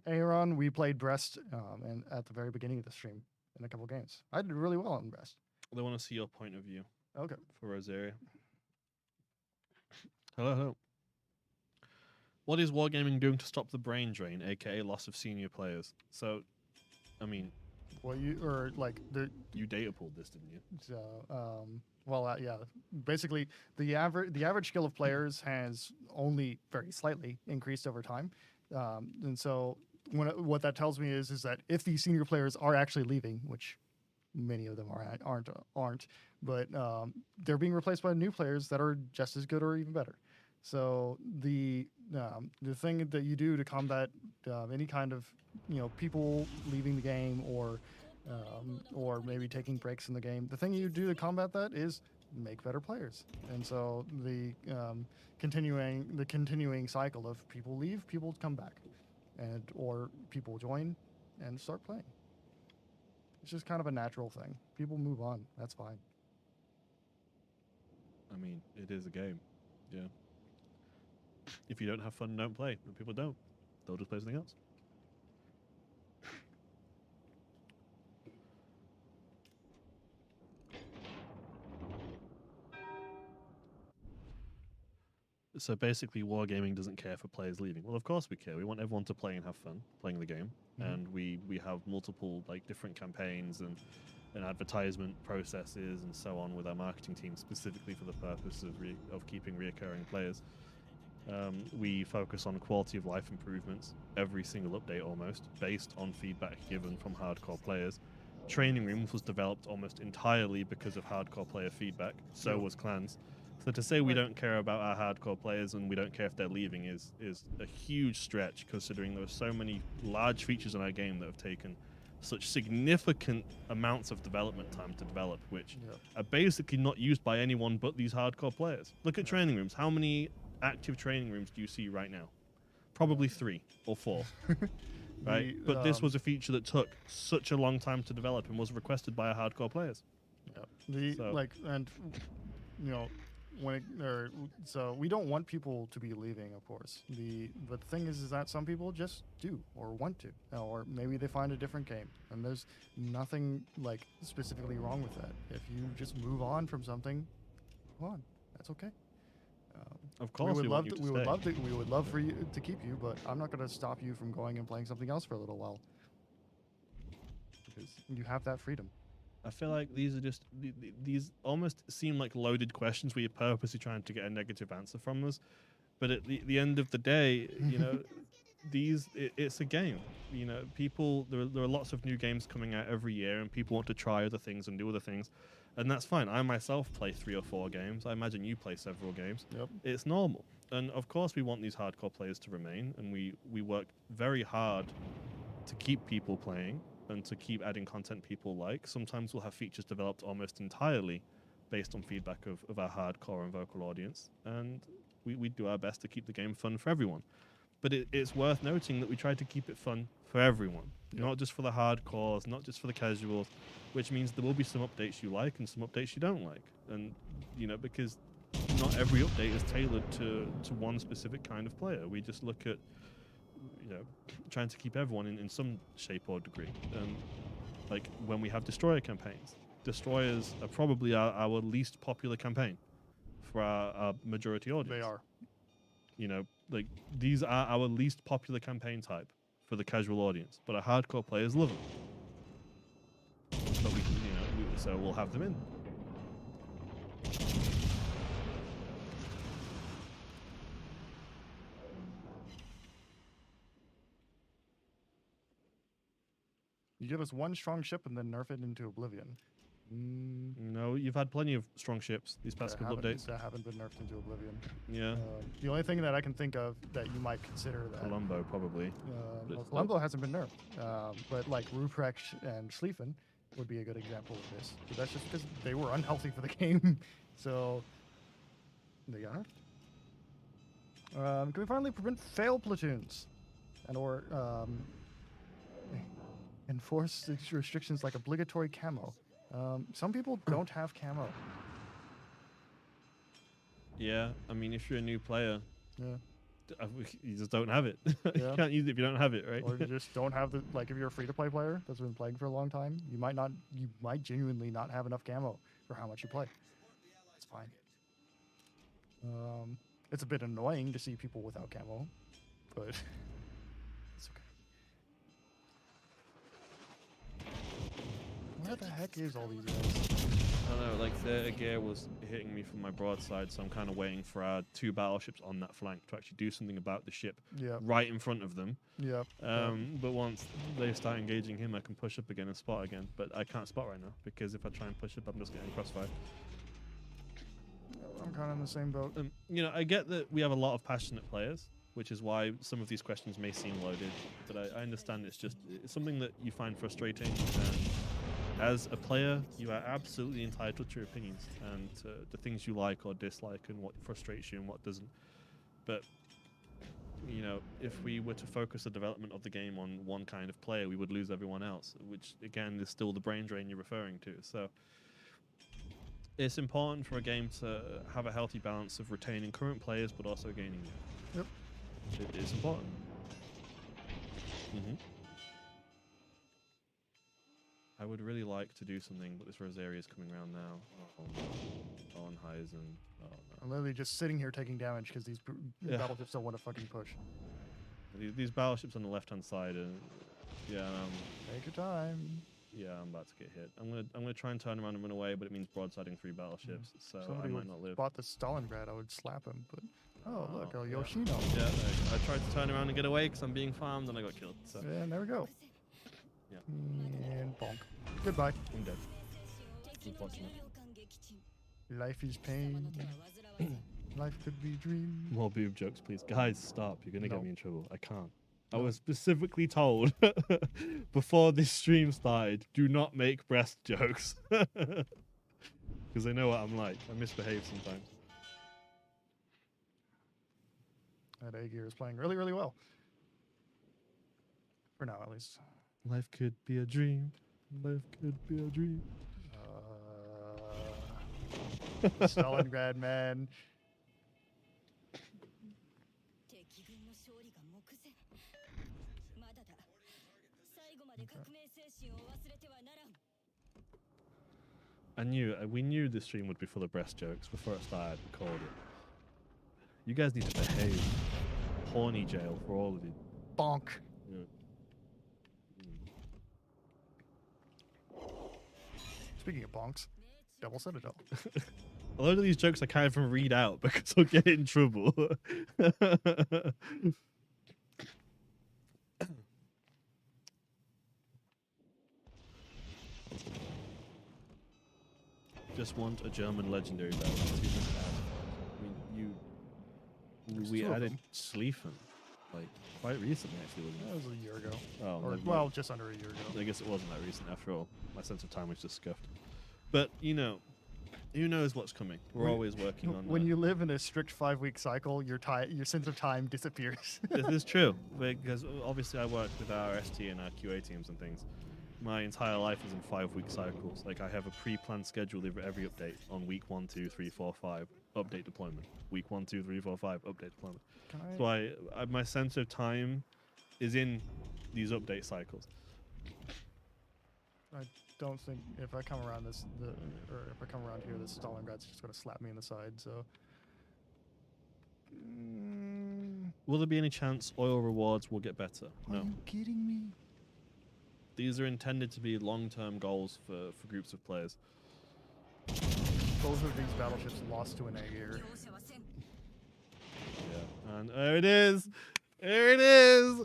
Aaron, we played Brest and at the very beginning of the stream in a couple games. I did really well on Brest. They want to see your point of view Okay. for Rosaria. Hello, hello. What is Wargaming doing to stop the brain drain, aka loss of senior players? So, I mean, Well, you data pooled this, didn't you? so yeah. Basically, the average skill of players has only very slightly increased over time, and so what that tells me is that if these senior players are actually leaving, which many of them aren't, but they're being replaced by new players that are just as good or even better. So the thing that you do to combat any kind of people leaving the game or maybe taking breaks in the game, the thing you do to combat that is make better players. And so the continuing cycle of people leave, people come back, and or people join and start playing. It's just kind of a natural thing. People move on. That's fine. I mean, it is a game. Yeah. If you don't have fun, don't play. And people don't. They'll just play something else. So basically, Wargaming doesn't care for players leaving. Well, of course we care. We want everyone to play and have fun playing the game. Mhm. And we have multiple different campaigns and advertisement processes and so on with our marketing team, specifically for the purpose of keeping reoccurring players. We focus on quality of life improvements every single update almost, based on feedback given from hardcore players. Training Rooms was developed almost entirely because of hardcore player feedback. So was Clans. So to say we don't care about our hardcore players and we don't care if they're leaving is a huge stretch, considering there are so many large features in our game that have taken such significant amounts of development time to develop, which are basically not used by anyone but these hardcore players. Look at Training Rooms. How many active training rooms do you see right now? Probably 3 or 4. Right? But this was a feature that took such a long time to develop and was requested by our hardcore players. So we don't want people to be leaving, of course. But the thing is that some people just do or want to, or maybe they find a different game, and there's nothing specifically wrong with that. If you just move on from something, move on. That's okay. Of course, we would love stay. for you to keep you, but I'm not going to stop you from going and playing something else for a little while because you have that freedom. I feel like these are just these almost seem like loaded questions where you're purposely trying to get a negative answer from us, but at the end of the day, it's a game. People there are lots of new games coming out every year, and people want to try other things and do other things, and that's fine. I myself play 3 or 4 games. I imagine you play several games. Yep. It's normal, and of course we want these hardcore players to remain, and we work very hard to keep people playing and to keep adding content people like. Sometimes we'll have features developed almost entirely based on feedback of our hardcore and vocal audience, and we do our best to keep the game fun for everyone. But it's worth noting that we try to keep it fun for everyone, not just for the hardcores, not just for the casuals, which means there will be some updates you like and some updates you don't like. And, because not every update is tailored to one specific kind of player. We just look at, trying to keep everyone in some shape or degree. Like when we have Destroyer campaigns, Destroyers are probably our least popular campaign for our majority audience. They are. These are our least popular campaign type for the casual audience, but our hardcore players love them. But we can, so we'll have them in. You give us one strong ship and then nerf it into oblivion. No, you've had plenty of strong ships these past couple updates. That haven't been nerfed into oblivion. Yeah. The only thing that I can think of that you might consider that... Colombo, probably. Colombo hasn't been nerfed. But Ruprecht and Schlieffen would be a good example of this. But that's just because they were unhealthy for the game. So, they got nerfed. Can we finally prevent fail platoons? And/or enforce restrictions like obligatory camo? Some people don't have camo. Yeah, I mean, if you're a new player, Yeah. you just don't have it. Yeah. You can't use it if you don't have it, right? Or you just don't have the, if you're a free-to-play player that's been playing for a long time, you might genuinely not have enough camo for how much you play. It's fine. It's a bit annoying to see people without camo, but it's okay. Where the heck is all these guys? I don't know, like their gear was hitting me from my broadside, so I'm kind of waiting for our 2 battleships on that flank to actually do something about the ship right in front of them. Yep. But once they start engaging him, I can push up again and spot again. But I can't spot right now because if I try and push up, I'm just getting crossfire. I'm kind of in the same boat. You know, I get that we have a lot of passionate players, which is why some of these questions may seem loaded. But I understand it's something that you find frustrating. And as a player, you are absolutely entitled to your opinions and to the things you like or dislike and what frustrates you and what doesn't. But, you know, if we were to focus the development of the game on one kind of player, we would lose everyone else, which, again, is still the brain drain you're referring to. So it's important for a game to have a healthy balance of retaining current players but also gaining new. Yep. It is important. I would really like to do something, but this Rosaria is coming around now. On Heisen. Oh, no. I'm literally just sitting here taking damage because these battleships don't want to fucking push. These battleships on the left-hand side, yeah, Take your time. yeah, I'm about to get hit. I'm gonna try and turn around and run away, but it means broadsiding 3 battleships, so Somebody I might not live. bought the Stalingrad, I would slap him, but look, Yoshino. Yeah, I tried to turn around and get away because I'm being farmed, and I got killed. So And there we go. yeah, And bonk. Goodbye. I'm dead. Unfortunate. Life is pain. Life could be a dream. More boob jokes, please, guys. Stop! You're gonna No. get me in trouble. I can't. I No. was specifically told before this stream started, do not make Brest jokes because they know what I'm like. I misbehave sometimes. That A-Gear is playing really, really well. For now, at least. Life could be a dream. Life could be a dream. Stalingrad, man. We knew this stream would be full of Brest jokes before it started. We called it. You guys need to behave. Horny jail for all of you. Bonk. Yeah. Speaking of bonks, Double Citadel. A lot of these jokes I can't even read out because I'll get in trouble. Just want a German legendary battle. I mean, we two of added them. Schlieffen, like quite recently actually, wasn't That was a year ago. it? Oh, Or, never well, mind. just under a year ago. I guess it wasn't that recent after all. My sense of time was just scuffed. But you know, who knows what's coming? We're When- always working on When that. you live in a strict 5-week cycle, your sense of time disappears. This is true because obviously I work with our ST and our QA teams and things. My entire life is in 5-week cycles. Like I have a pre-planned schedule of every update on week 1, 2, 3, 4, 5 update deployment. Week 1, 2, 3, 4, 5 update deployment. Can That's why my sense of time is in these update cycles. I don't think if I come around or if I come around here, this Stalingrad's just gonna slap me in the side. So, Will there be any chance oil rewards will get better? are No. you kidding me? These are intended to be long-term goals for groups of players. Both of these battleships lost to an A-Gear. Yeah. And there it is. There it is.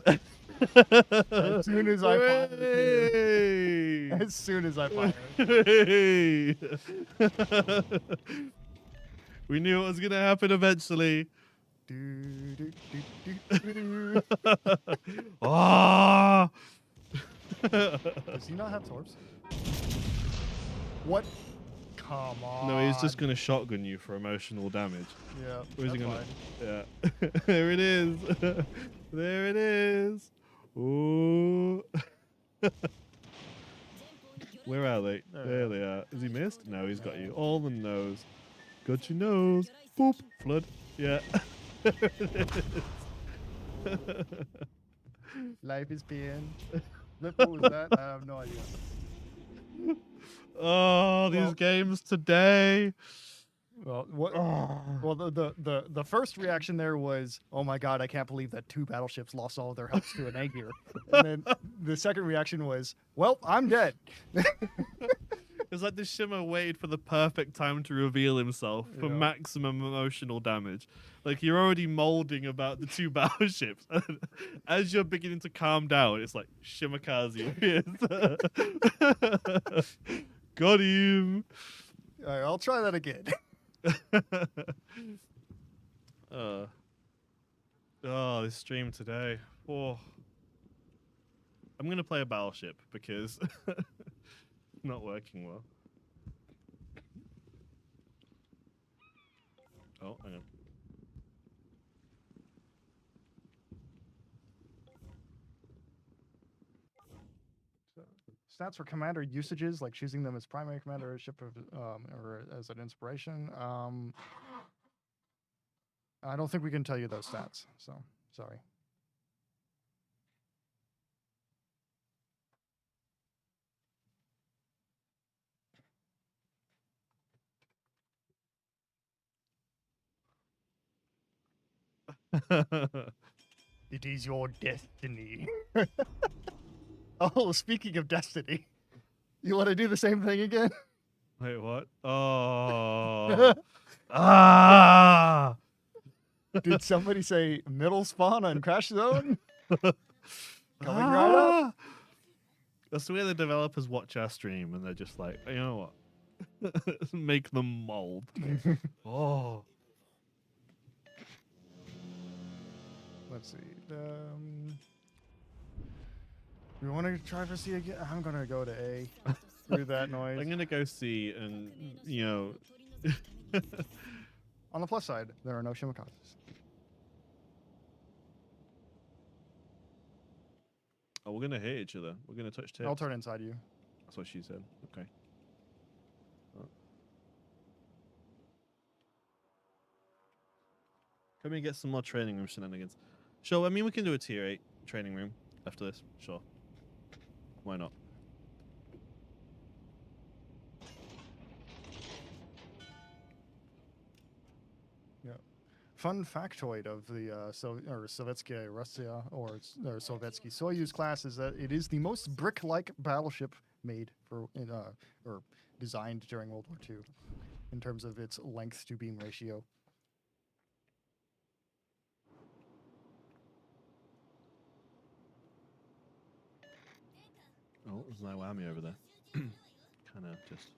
As soon as I fire, Hooray! as soon as I fire. Hooray! We knew it was gonna happen eventually. Do, do, do, do, do. Ah! Does he not have torps? What? Come on. No, he's just gonna shotgun you for emotional damage. Yeah. Or is he that's gonna? fine. Yeah. There it is. There it is. Ooh. Where are they? There they are. Is he missed? No, he's got you. All the nose. Got your nose. Boop. Flood. Yeah. There it is. Life is pain. What was that? I have no idea. Oh, these Well- games today. Well, what? Well, the first reaction there was, "Oh my god, I can't believe that 2 battleships lost all of their helps to an egg here." And then the second reaction was, "Well, I'm dead." It's like the Shimmer waited for the perfect time to reveal himself for Yeah. maximum emotional damage. Like, you're already molding about the 2 battleships. And as you're beginning to calm down, it's like Shimakaze appears. Got him. All right, I'll try that again. This stream today. Oh. I'm going to play a battleship because it's not working well. Oh, hang on. Stats for commander usages, like choosing them as primary commander, or ship, or as an inspiration. I don't think we can tell you those stats, so sorry. It is your destiny. Oh, speaking of destiny, you want to do the same thing again? Wait, what? Oh. Ah! Did somebody say middle spawn on Crash Zone? Coming right up. That's the way the developers watch our stream and they're just like, you know what? Make them mold. Oh. Let's see. We want to try for C again? I'm going to go to A. Through that noise. I'm going to go C and, you know. On the plus side, there are no Shimakazes. Oh, we're going to hit each other. We're going to touch tips. I'll turn inside you. That's what she said. Okay. Oh. Come and get some more training room shenanigans. Sure, I mean, we can do a tier 8 training room after this. Sure. Why not? Yeah. Fun factoid of the Sovietsky Russia or Sovietsky Soyuz class is that it is the most brick-like battleship made for or designed during World War II in terms of its length to beam ratio. Oh, there's no whammy over there. Kind of just.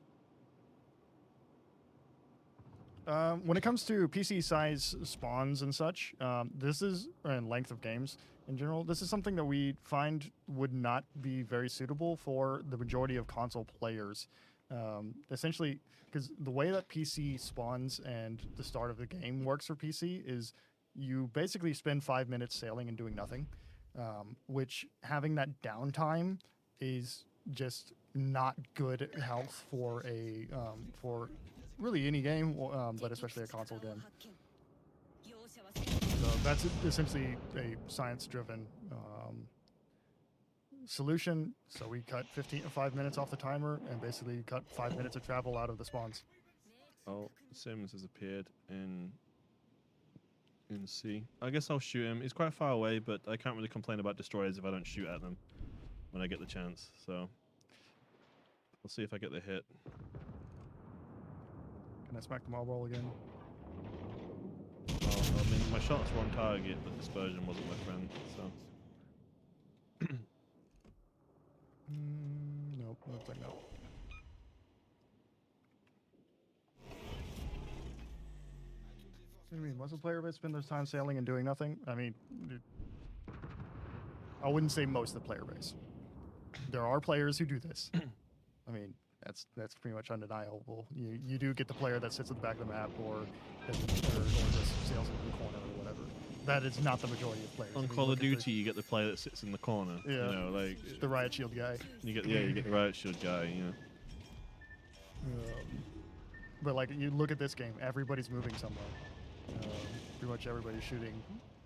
When it comes to PC size spawns and such, this is, and length of games in general, this is something that we find would not be very suitable for the majority of console players. Essentially, because the way that PC spawns and the start of the game works for PC is you basically spend 5 minutes sailing and doing nothing, which having that downtime is just not good health for a for really any game, but especially a console game. So that's essentially a science-driven solution. So we cut 5 minutes off the timer and basically cut 5 minutes of travel out of the spawns. Oh, Sims has appeared in C. I guess I'll shoot him. He's quite far away, but I can't really complain about destroyers if I don't shoot at them when I get the chance. So we'll see if I get the hit. Can I smack the mob roll again? Well, I mean, my shots were on target, but dispersion wasn't my friend. So Nope, looks like no. What do you mean? Most of the player base spend their time sailing and doing nothing? I mean, I wouldn't say most of the player base. There are players who do this. I mean, that's pretty much undeniable. You do get the player that sits at the back of the map or just sails into the corner or whatever. That is not the majority of players. on Call of Duty, you get the player that sits in the corner. Yeah. You know, like the riot shield guy. you get the riot shield guy. You know. But like you look at this game, everybody's moving somewhere. Pretty much everybody's shooting.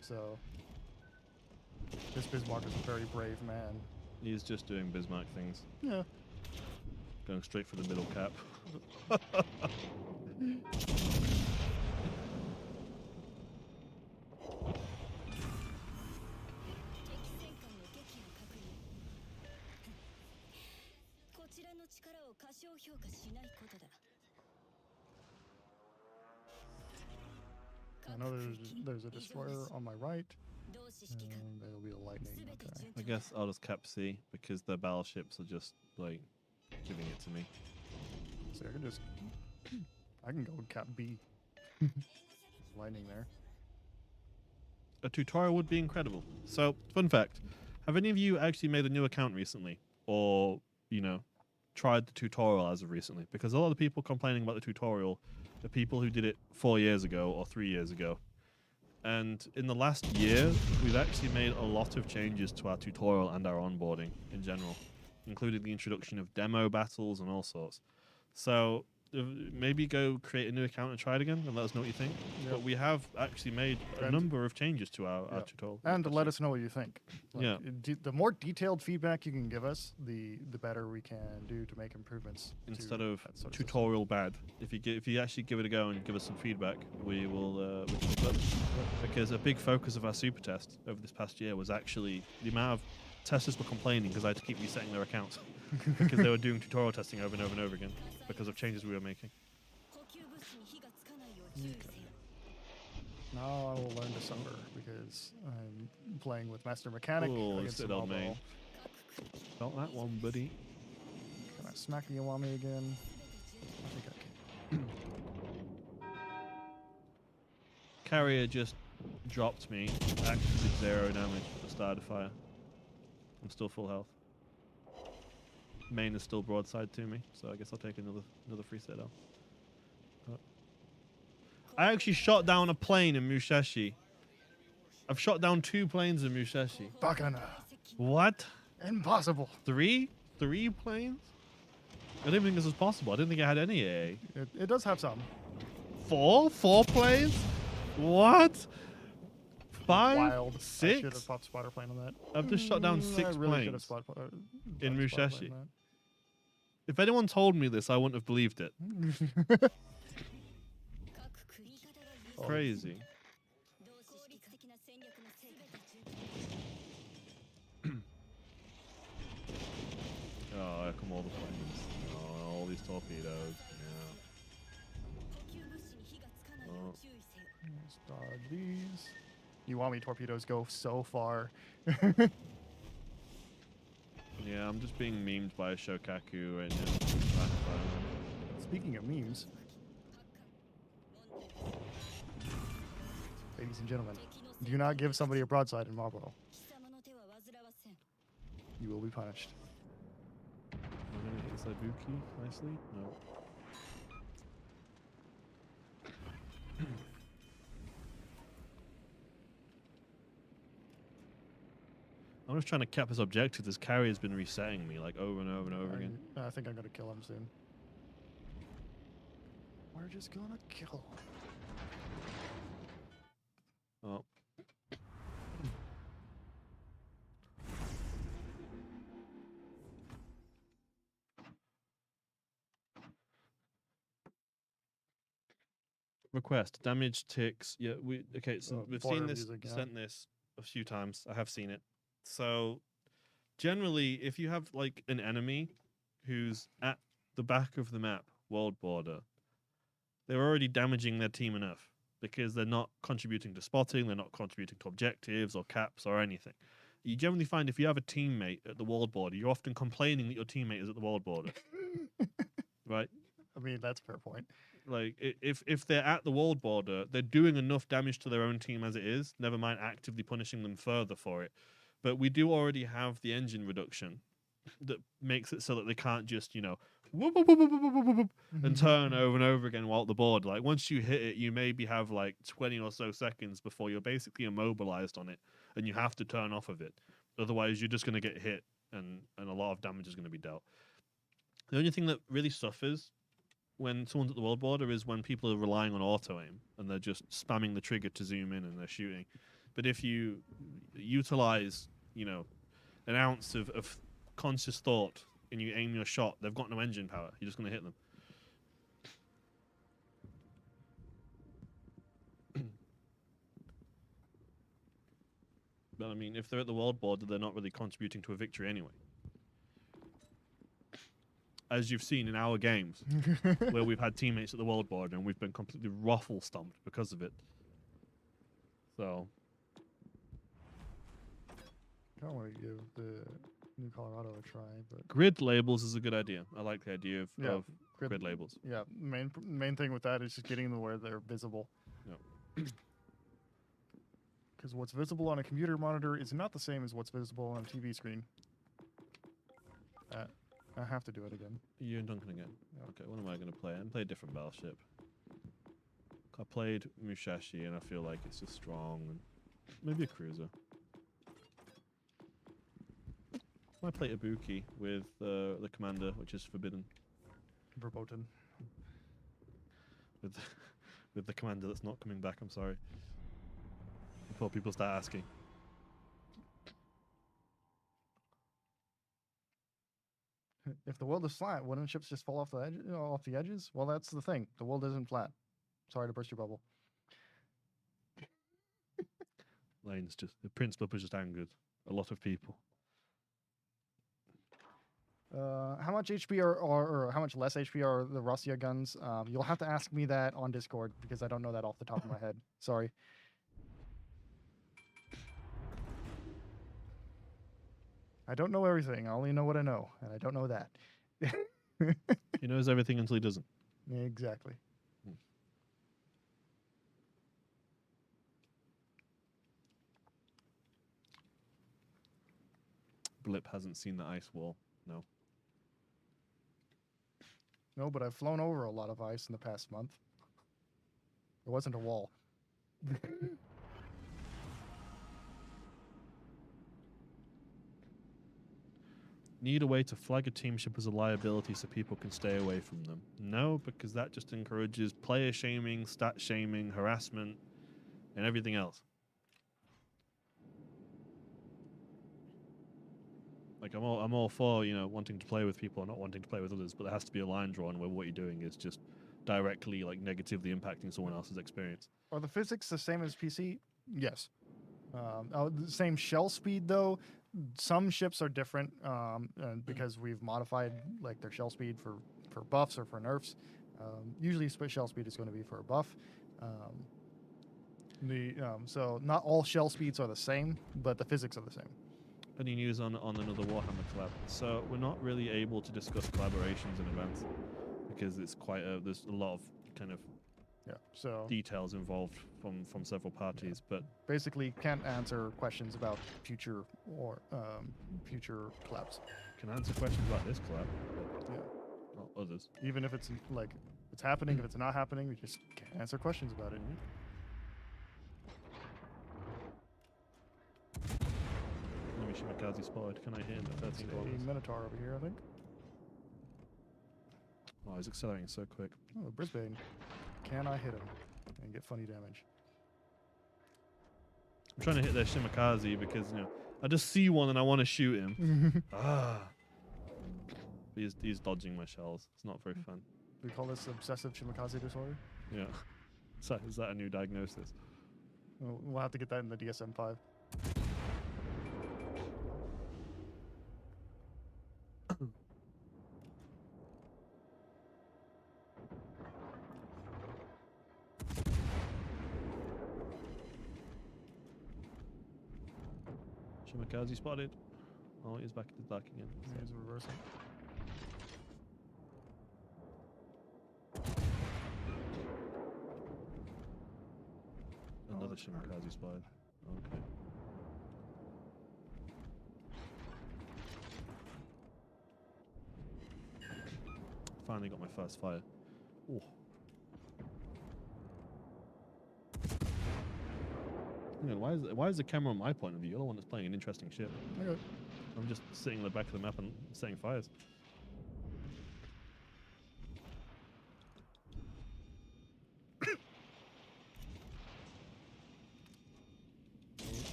So this Bismarck is a very brave man. He's just doing Bismarck things. Yeah. Going straight for the middle cap. I know there's a destroyer on my right. And there'll be a lightning. Okay. I guess I'll just cap C because the battleships are just like giving it to me. So I can go with cap B. Lightning there. A tutorial would be incredible. So, fun fact: have any of you actually made a new account recently, or tried the tutorial as of recently? Because a lot of the people complaining about the tutorial are people who did it 4 years ago or 3 years ago. And in the last year, we've actually made a lot of changes to our tutorial and our onboarding in general, including the introduction of demo battles and all sorts. So maybe go create a new account and try it again and let us know what you think. Yep. But we have actually made a number of changes to our tutorial. And to let us know what you think. Yeah. The more detailed feedback you can give us, the better we can do to make improvements. Instead to of that sort of tutorial bad, if you actually give it a go and give us some feedback, we will because a big focus of our super test over this past year was actually the amount of testers were complaining because I had to keep resetting their accounts because they were doing tutorial testing over and over and over again because of changes we were making. Okay. Now I will learn December because I'm playing with Master Mechanic Oh, against sit the on me. Not that one, buddy. Can I smack you on me again? I think I can. Carrier just dropped me. Actually 0 damage at the start of fire. I'm still full health. Main is still broadside to me, so I guess I'll take another free set out. I actually shot down a plane in Musashi. I've shot down 2 planes in Musashi. Bakana. What? Impossible. 3? 3 planes? I didn't think this was possible. I didn't think I had any AA. It does have some. 4? 4 planes? What? 5? Wild. I 6? should have popped spotter plane on that. I've just shot down 6 I really should have planes spotter in Musashi. plane on If anyone told me this, I wouldn't have believed it. that. Crazy. Oh, come all the planes. Oh, all these torpedoes. Yeah. Oh. Let's dodge these. You want me torpedoes go so far. Yeah, I'm just being memed by a Shokaku right now. Speaking of memes, ladies and gentlemen, do not give somebody a broadside in Marlboro. You will be punished. I'm gonna hit this Ibuki nicely. No. I'm just trying to cap his objective. This carrier's been resetting me like over and over and over again. I think I'm gonna kill him soon. We're just gonna kill him. Oh. Request damage ticks. Yeah, okay. So we've border seen this. music, yeah. Sent this a few times. I have seen it. So generally, if you have like an enemy who's at the back of the map, world border, they're already damaging their team enough because they're not contributing to spotting, they're not contributing to objectives or caps or anything. You generally find if you have a teammate at the world border, you're often complaining that your teammate is at the world border, right? I mean, that's a fair point. Like if they're at the world border, they're doing enough damage to their own team as it is. Never mind actively punishing them further for it. But we do already have the engine reduction that makes it so that they can't just whoop, whoop, whoop, whoop, whoop, whoop, whoop, and turn over and over again while at the board. Like once you hit it, you maybe have like 20 or so seconds before you're basically immobilized on it, and you have to turn off of it. Otherwise, you're just going to get hit, and a lot of damage is going to be dealt. The only thing that really suffers when someone's at the world border is when people are relying on auto aim and they're just spamming the trigger to zoom in and they're shooting. But if you utilize, an ounce of conscious thought and you aim your shot, they've got no engine power. You're just going to hit them. But I mean, if they're at the world border, they're not really contributing to a victory anyway. As you've seen in our games, where we've had teammates at the world border and we've been completely ruffle stomped because of it. So, I don't want to give the New Colorado a try, but grid labels is a good idea. I like the idea of, Yeah, of grid- grid labels. yeah, main thing with that is just getting them where they're visible. Yep. Because what's visible on a computer monitor is not the same as what's visible on a TV screen. I have to do it again. You and Duncan again. Yep. Okay, what am I going to play? I'm play a different battleship. I played Musashi, and I feel like it's just strong, and maybe a cruiser. I play Ibuki with the commander, which is forbidden. Verboten. With with the commander that's not coming back. I'm sorry. Before people start asking. If the world is flat, wouldn't ships just fall off the off the edges? Well, that's the thing. The world isn't flat. Sorry to burst your bubble. Lane's just the Prince Bubba's just angered a lot of people. How much HP or how much less HP are the Russia guns? You'll have to ask me that on Discord because I don't know that off the top of my head. Sorry. I don't know everything. I only know what I know, and I don't know that. He knows everything until he doesn't. Exactly. Blip hasn't seen the ice wall. No. No, but I've flown over a lot of ice in the past month. It wasn't a wall. Need a way to flag a team ship as a liability so people can stay away from them. No, because that just encourages player shaming, stat shaming, harassment, and everything else. Like I'm all for, you know, wanting to play with people and not wanting to play with others, but there has to be a line drawn where what you're doing is just directly like negatively impacting someone else's experience. Are the physics the same as PC? Yes. The same shell speed though. Some ships are different and because we've modified like their shell speed for buffs or for nerfs. Usually shell speed is going to be for a buff. So not all shell speeds are the same, but the physics are the same. Any news on another Warhammer collab? So we're not really able to discuss collaborations in advance because it's there's a lot of kind of So details involved from several parties, but basically can't answer questions about future or future collabs. can answer questions about this collab, Yeah. not others. Even if it's like it's happening, if it's not happening, we just can't answer questions about it. Shimakaze spotted. Can I hit him at 13 A kilometers? Minotaur over here, I think. Oh, he's accelerating so quick. Oh, Brisbane. Can I hit him and get funny damage? I'm trying to hit their Shimakaze because, you know, I just see one and I want to shoot him. He's dodging my shells. It's not very fun. We call this obsessive Shimakaze disorder. Yeah. Is that a new diagnosis? We'll have to get that in the DSM-5. Shimakaze spotted. Oh, he's back to the dark again. Here's a reversal. Another Shimakaze spotted. Okay. Finally got my first fire. Ooh. Hang on, why is the camera on my point of view? You're the one that's playing an interesting ship. Okay. I'm just sitting on the back of the map and setting fires.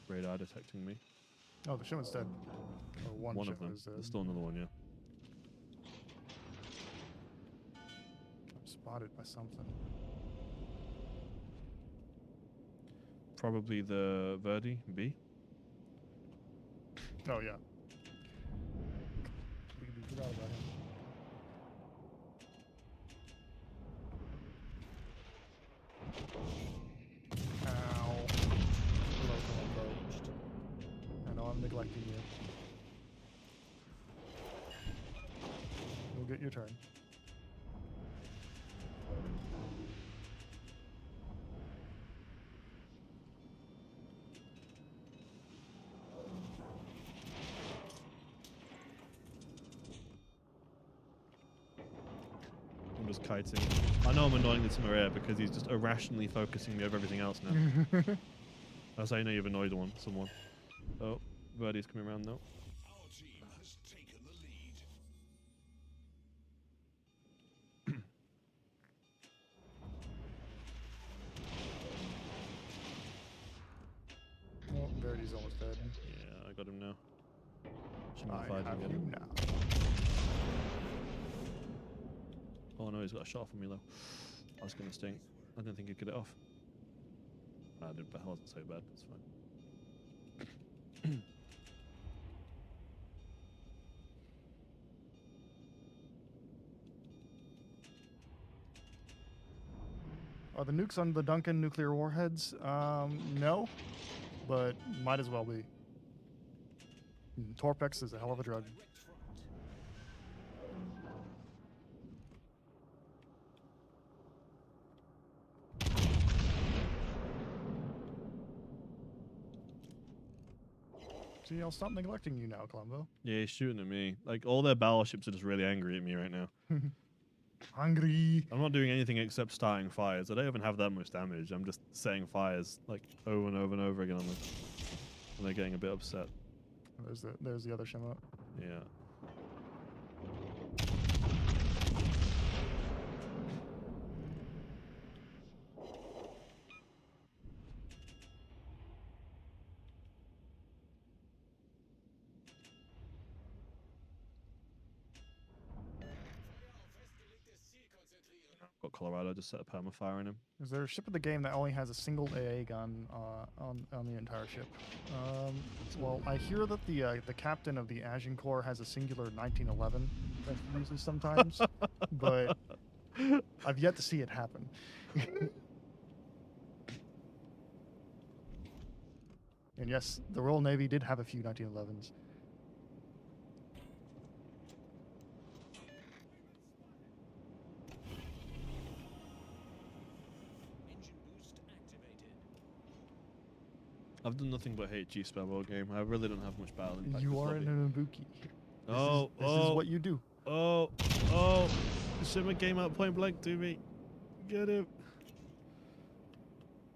Radar detecting me. Oh, the shipment's dead. Or one One of shipment them. is dead. There's still another one, yeah. I'm spotted by something. Probably the Verdi B. Oh yeah. Completely forgot about him. Ow. Hello, Columbo. I know I'm neglecting you. You'll get your turn. I'm just kiting. I know I'm annoying this Maria because he's just irrationally focusing me over everything else now. That's how you know you've annoyed someone. Oh, Verdi's coming around though. Our team has taken the lead. Oh, Verdi's almost dead. Yeah, I got him now. Shimmer I 5 have and get you him. now. Oh no, he's got a shot from me though. That's gonna sting. I didn't think he'd get it off. I did, but it wasn't so bad. It's fine. Are the nukes on the Duncan nuclear warheads? No, but might as well be. Torpex is a hell of a drug. Direct front. See, I'll stop neglecting you now, Columbo. Yeah, he's shooting at me. Like all their battleships are just really angry at me right now. Hungry. I'm not doing anything except starting fires. I don't even have that much damage. I'm just setting fires like over and over and over again on them. And they're getting a bit upset. There's the other shimmer. Yeah. Got Colorado, just set a permafire in him. Is there a ship of the game that only has a single AA gun on the entire ship? Well, I hear that the captain of the Agincourt has a singular 1911 that he uses sometimes, but I've yet to see it happen. And yes, the Royal Navy did have a few 1911s. Engine boost activated. I've done nothing but hate G-Spell all game. I really don't have much battle impact. You this are lobby. in an Ibuki. This is what you do. Oh, the Shimmer came out point blank to me. Get him.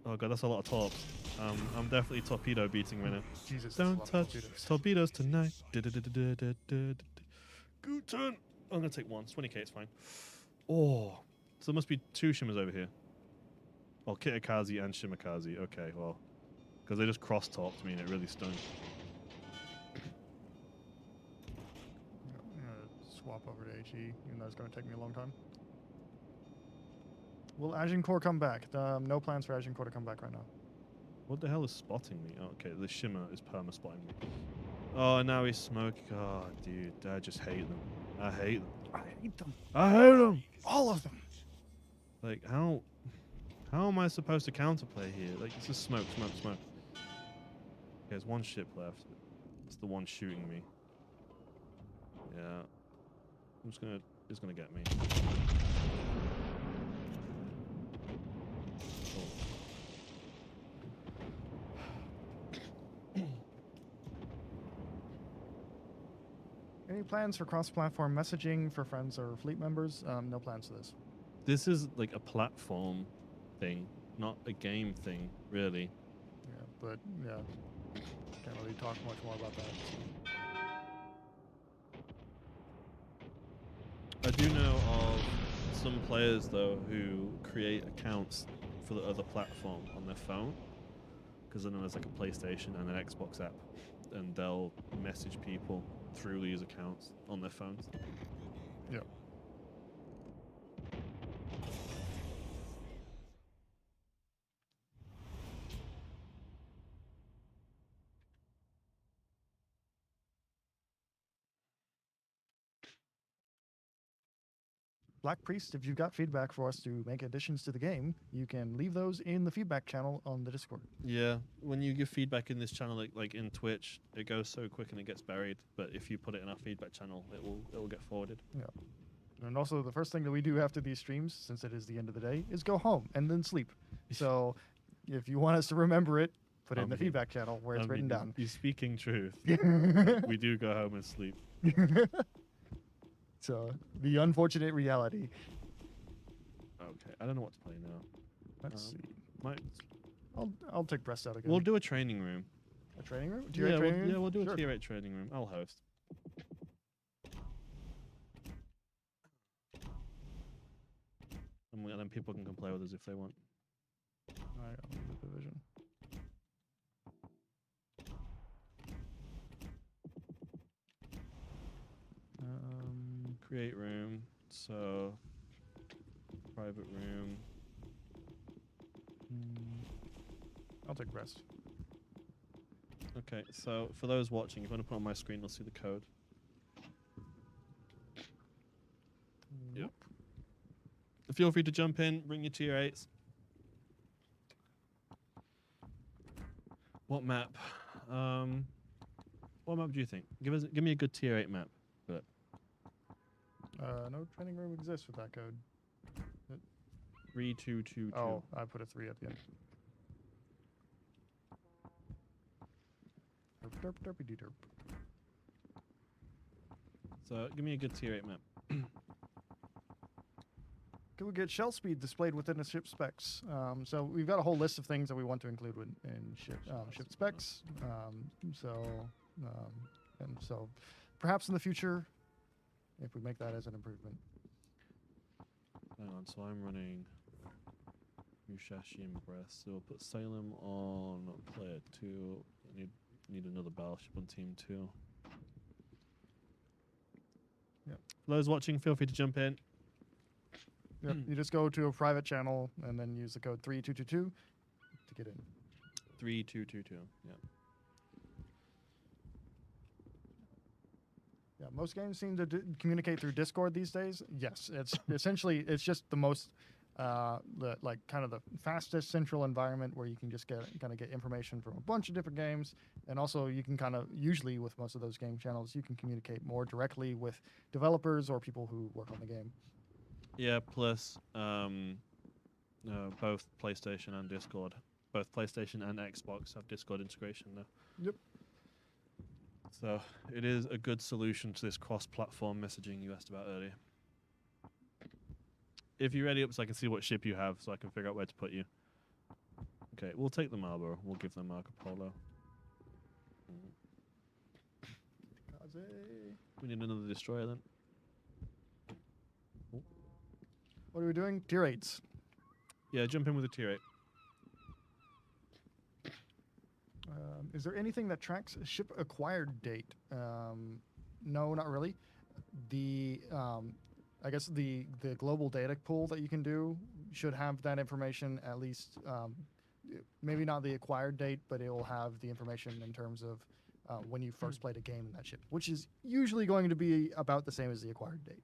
Oh god, that's a lot of torps. I'm definitely torpedo beating right now. Jesus. that's a Don't lot of touch torpedoes. torpedoes tonight. Good turn. I'm gonna take one. 20k, it's fine. Oh, so there must be two Shimmers over here. Oh, Kitakazi and Shimakazi. Okay, well, because they just cross-torped me and it really stung. I'm gonna swap over to HE, even though it's going to take me a long time. Will Agincourt come back? No plans for Agincourt to come back right now. What the hell is spotting me? Oh, okay, the Shimmer is perma-spotting me. Oh, now he's smoking. Oh, dude, I just hate them. I hate them. I hate them. I hate them. All of them. Like, how am I supposed to counterplay here? Like, it's just smoke, smoke, smoke. Okay, there's one ship left. It's the one shooting me. Yeah. It's gonna get me. Any plans for cross-platform messaging for friends or fleet members? No plans for this. This is like a platform thing, not a game thing, really. Yeah, but yeah, can't really talk much more about that. I do know of some players though who create accounts for the other platform on their phone, because I know there's like a PlayStation and an Xbox app, and they'll message people through these accounts on their phones. Yeah. Black Priest, if you've got feedback for us to make additions to the game, you can leave those in the feedback channel on the Discord. Yeah, when you give feedback in this channel, like in Twitch, it goes so quick and it gets buried. But if you put it in our feedback channel, it will get forwarded. Yeah. And also, the first thing that we do after these streams, since it is the end of the day, is go home and then sleep. So, if you want us to remember it, put it in the feedback channel where it's written down. You're speaking truth. We do go home and sleep. So, the unfortunate reality. Okay, I don't know what to play now. Let's see. Might, I'll take Brest out again. we'll do a training room. A training room? Yeah, Training room? we'll do Sure. a tier 8 training room. I'll host. And then people can play with us if they want. Alright, I'll leave the division. Create room. So, private room. I'll take Brest. Okay, so for those watching, if you want to put on my screen, they'll see the code. Yep. Feel free to jump in, bring your tier 8s. What map? What map do you think? Give me a good tier 8 map. But No training room exists with that code. 3222. Oh, I put a 3 at the end. Derp, derpy dee derp. So give me a good tier 8 map. Can we get shell speed displayed within the ship specs? So we've got a whole list of things that we want to include in ship specs. So perhaps in the future, if we make that as an improvement. Hang on, so I'm running Mushashi and Brest. So we'll put Salem on player 2. I need another battleship on team 2. Yeah. For those watching, feel free to jump in. Yep. You just go to a private channel and then use the code 3222 to get in. 3222. Yeah. Yeah, most games seem to communicate through Discord these days. Yes, it's essentially it's just the most kind of the fastest central environment where you can just get information from a bunch of different games, and also you can kind of usually with most of those game channels you can communicate more directly with developers or people who work on the game. Yeah. Plus, both PlayStation and Discord, both PlayStation and Xbox have Discord integration now. Yep. So it is a good solution to this cross-platform messaging you asked about earlier. If you're ready up, so I can see what ship you have, so I can figure out where to put you. Okay, we'll take the Marlboro. We'll give them Marco Polo. We need another destroyer then. Oh. What are we doing? Tier 8s. Yeah, jump in with a tier 8. Is there anything that tracks ship acquired date? No, not really. I guess the global data pool that you can do should have that information at least. Maybe not the acquired date, but it will have the information in terms of when you first played a game in that ship, which is usually going to be about the same as the acquired date.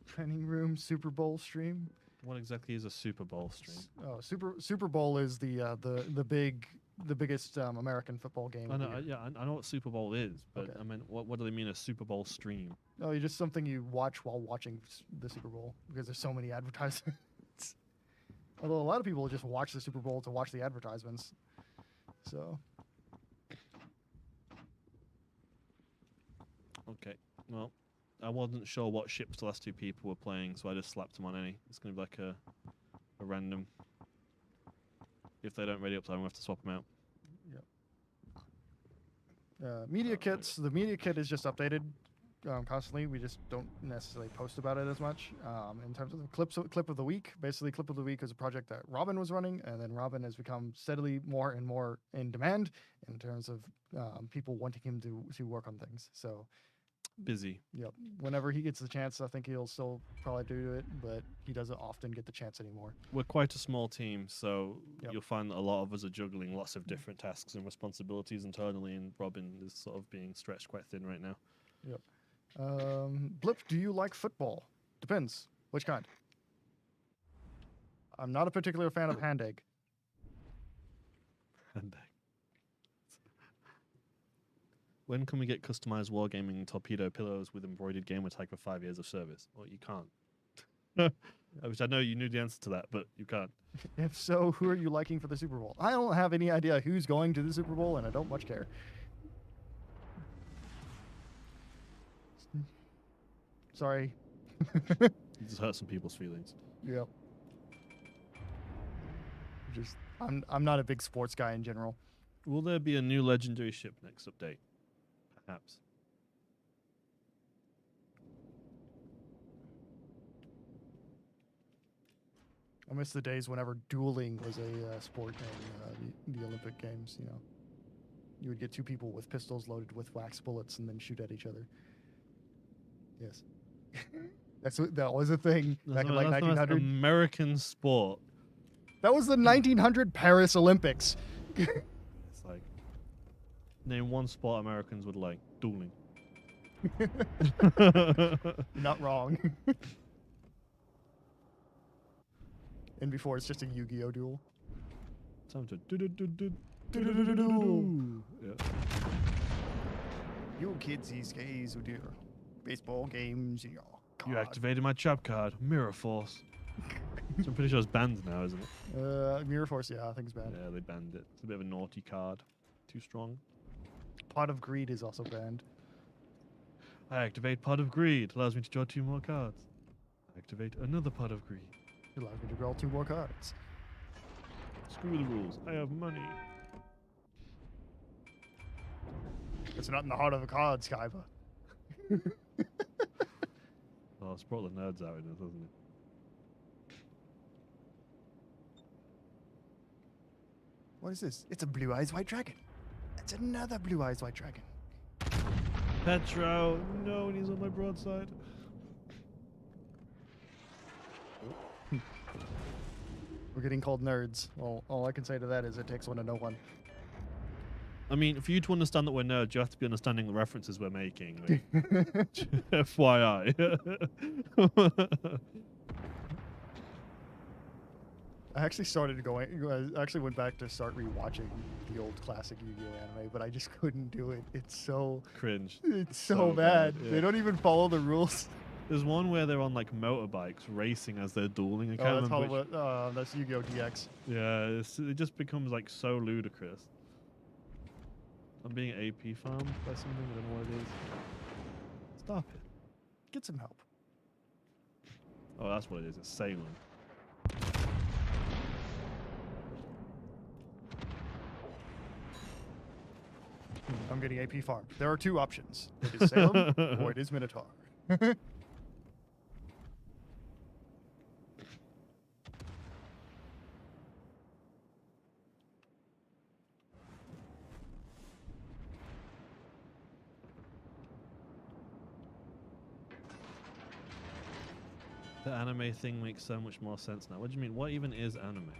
Training room Super Bowl stream. What exactly is a Super Bowl stream? Oh, Super Bowl is the biggest American football game. I of the know, year. I know what Super Bowl is, but Okay. I mean, what do they mean a Super Bowl stream? No, it's just something you watch while watching the Super Bowl because there's so many advertisements. Although a lot of people just watch the Super Bowl to watch the advertisements. So Okay, well, I wasn't sure what ships the last two people were playing, so I just slapped them on any. It's going to be like a random. If they don't ready up time, we'll have to swap them out. media kits. The media kit is just updated constantly. We just don't necessarily post about it as much. In terms of the clip of the week, basically, clip of the week is a project that Robin was running, and then Robin has become steadily more and more in demand in terms of people wanting him to work on things. So busy. Yep. Whenever he gets the chance, I think he'll still probably do it, but he doesn't often get the chance anymore. We're quite a small team, so Yep. you'll find that a lot of us are juggling lots of different tasks and responsibilities internally, and Robin is sort of being stretched quite thin right now. Yep. Blip, do you like football? Depends. Which kind? I'm not a particular fan of hand egg. And when can we get customized wargaming torpedo pillows with embroidered gamer tag for 5 years of service? Well, you can't. Which I know you knew the answer to that, but you can't. If so, who are you liking for the Super Bowl? I don't have any idea who's going to the Super Bowl, and I don't much care. Sorry. You just hurt some people's feelings. Yep. Just, I'm not a big sports guy in general. Will there be a new legendary ship next update? Perhaps. I miss the days whenever dueling was a sport in the Olympic Games. You know, you would get two people with pistols loaded with wax bullets and then shoot at each other. Yes, that was a thing back in like That's the most 1900. American sport. That was the 1900 Paris Olympics. It's like, name one sport Americans would like. Dueling. Not wrong. And before it's just a Yu-Gi-Oh duel. Time to Yeah. You kids these days with your baseball games and your You cards. activated my trap card, Mirror Force. So I'm pretty sure it's banned now, isn't it? Mirror Force, yeah, I think it's banned. Yeah, they banned it. It's a bit of a naughty card. Too strong. Pot of Greed is also banned. I activate Pot of Greed. Allows me to draw 2 more cards. Activate another Pot of Greed. It allows me to draw 2 more cards. Screw the rules. I have money. It's not in the heart of the cards, Skyba. Oh, it's brought the nerds out in this, hasn't it? What is this? It's a Blue Eyes White Dragon. It's another Blue Eyes White Dragon. Petro! No, and he's on my broadside. We're getting called nerds. Well, all I can say to that is it takes one to know one. I mean, for you to understand that we're nerds, you have to be understanding the references we're making. Like, FYI. I actually started going. I actually went back to start rewatching the old classic Yu-Gi-Oh anime, but I just couldn't do it. It's so Cringe. It's so So bad. bad, yeah. They don't even follow the rules. There's one where they're on like motorbikes racing as they're dueling. I can't Oh, that's remember which- Hollywood. That's Yu-Gi-Oh DX. Yeah, it just becomes like so ludicrous. I'm being AP farmed by something. I don't know what it is. Stop it. Get some help. Oh, that's what it is. It's Salem. I'm getting AP farm. There are 2 options. It is Salem or it is Minotaur. The anime thing makes so much more sense now. What do you mean? What even is anime?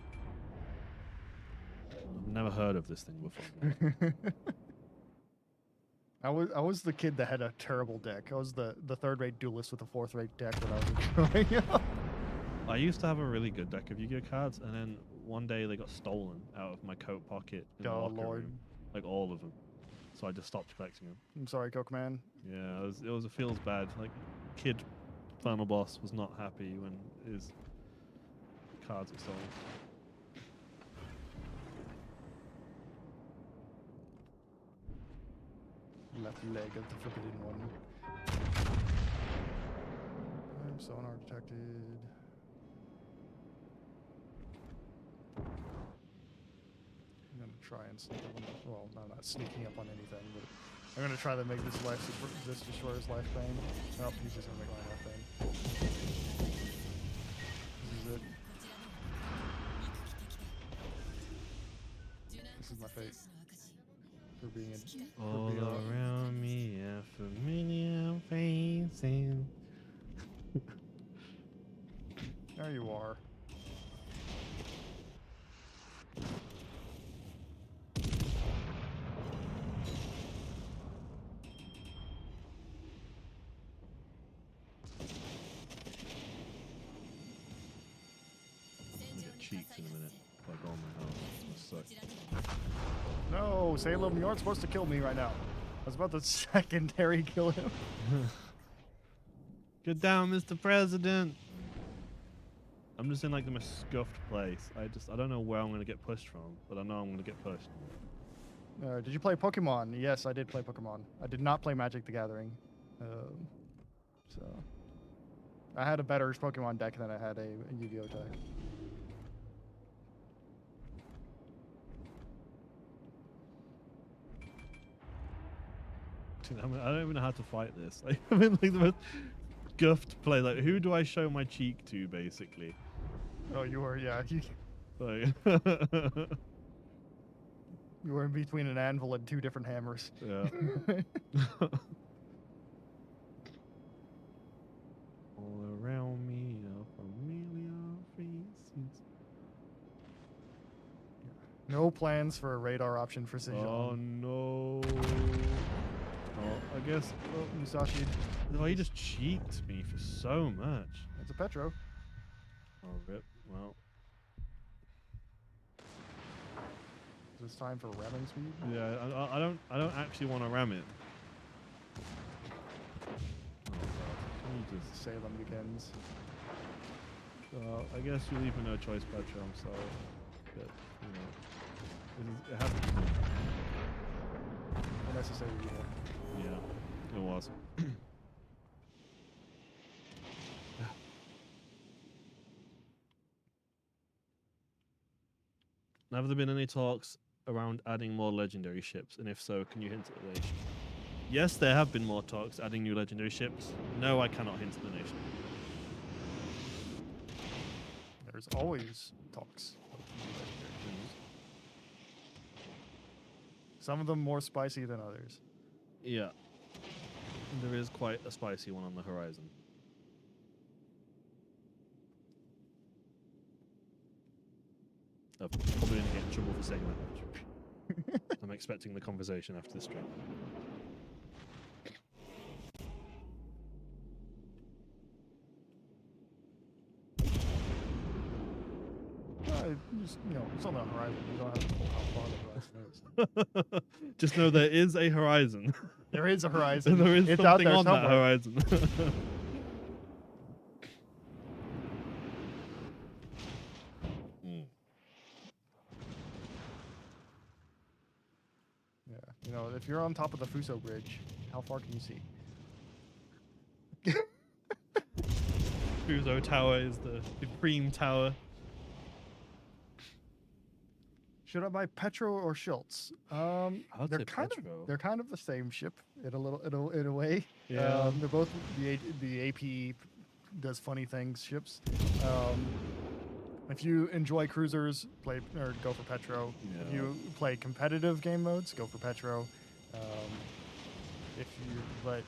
I've never heard of this thing before. I was the kid that had a terrible deck. I was the 3rd-rate duelist with a 4th-rate deck when I was growing up. I used to have a really good deck of Yu-Gi-Oh cards, and then one day they got stolen out of my coat pocket in the Oh, locker Lord. room. Like all of them. So I just stopped collecting them. I'm sorry, Coke Man. Yeah, it feels bad. Like, kid final boss was not happy when his cards were stolen. Left leg of the forbidden one. Sonar detected. I'm gonna try and sneak up on. Well, I'm not sneaking up on anything, but I'm gonna try to make this destroyer's life bane. Oh, he's just gonna make my life bane. This is it. This is my fate. For being a All being a- around me, a familiar There you are. Get cheeks in a minute. Like, oh my house. That sucks. No, Salem, you aren't supposed to kill me right now. I was about to secondary kill him. Get down, Mr. President. I'm just in like the most scuffed place. I don't know where I'm gonna get pushed from, but I know I'm gonna get pushed. Did you play Pokemon? Yes, I did play Pokemon. I did not play Magic the Gathering. So I had a better Pokemon deck than I had a Yu-Gi-Oh deck. Dude, I don't even know how to fight this. Like, I'm in like the most scuffed play. Like, who do I show my cheek to, basically? Oh, you were, yeah. Like, You were in between an anvil and two different hammers. yeah. All around me are familiar faces. No plans for a radar option for Sejong. Oh no. Oh, I guess. Oh, Musashi. Oh, he just cheeked me for so much. It's a Petro. Oh, rip. Well, Is this time for ramming speed? yeah. I don't actually want to ram it. Oh god. Can you just? Salem begins. Well, I guess you leave me no choice, Petra. I'm sorry, but you know, it has to be. Unnecessary evil. Yeah, it was. Have there been any talks around adding more legendary ships? And if so, can you hint at the nation? Yes, there have been more talks adding new legendary ships. No, I cannot hint at the nation. There's always talks. Of new legendary ships. Some of them more spicy than others. Yeah. There is quite a spicy one on the horizon. I'm probably going to get in trouble for saying that much. I'm expecting the conversation after the stream. Just, it's on the horizon. You don't have to know how far the horizon is. Just know there is a horizon. There is a horizon. There is It's out something there on that somewhere. horizon. Yeah, if you're on top of the Fuso Bridge, how far can you see? Fuso Tower is the supreme tower. Should I buy Petro or Schultz? I'd They're say kind Petro. of they're the same ship in a way. Yeah. They're both the AP does funny things ships. If you enjoy cruisers, go for Petro. If Yeah. you play competitive game modes, go for Petro. If you played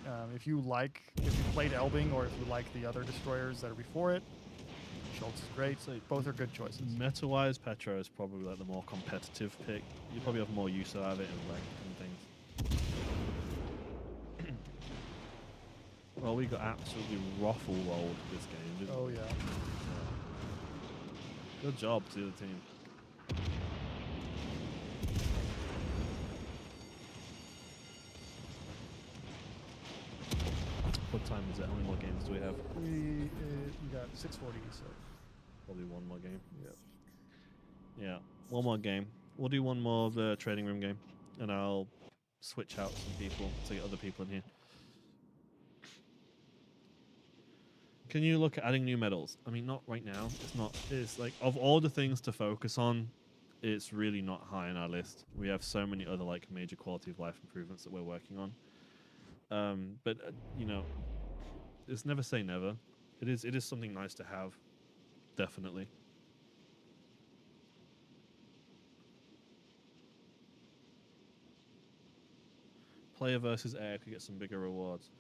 Elbing or if you like the other destroyers that are before it, Schultz is great. So Both are good choices. Meta-wise, Petro is probably like the more competitive pick. You probably have more use out of it in rank and things. Well, we got absolutely ruffle rolled this game, didn't Oh we? yeah. Good job to the team. What time is it? How many more games do we have? We got 640, so Probably one more game. yeah. Yeah, one more game. We'll do one more of the trading room game, and I'll switch out some people to get other people in here. Can you look at adding new medals? I mean, not right now. It's not. It's like of all the things to focus on, it's really not high on our list. We have so many other like major quality of life improvements that we're working on. But it's never say never. It is something nice to have, definitely. Player versus air could get some bigger rewards.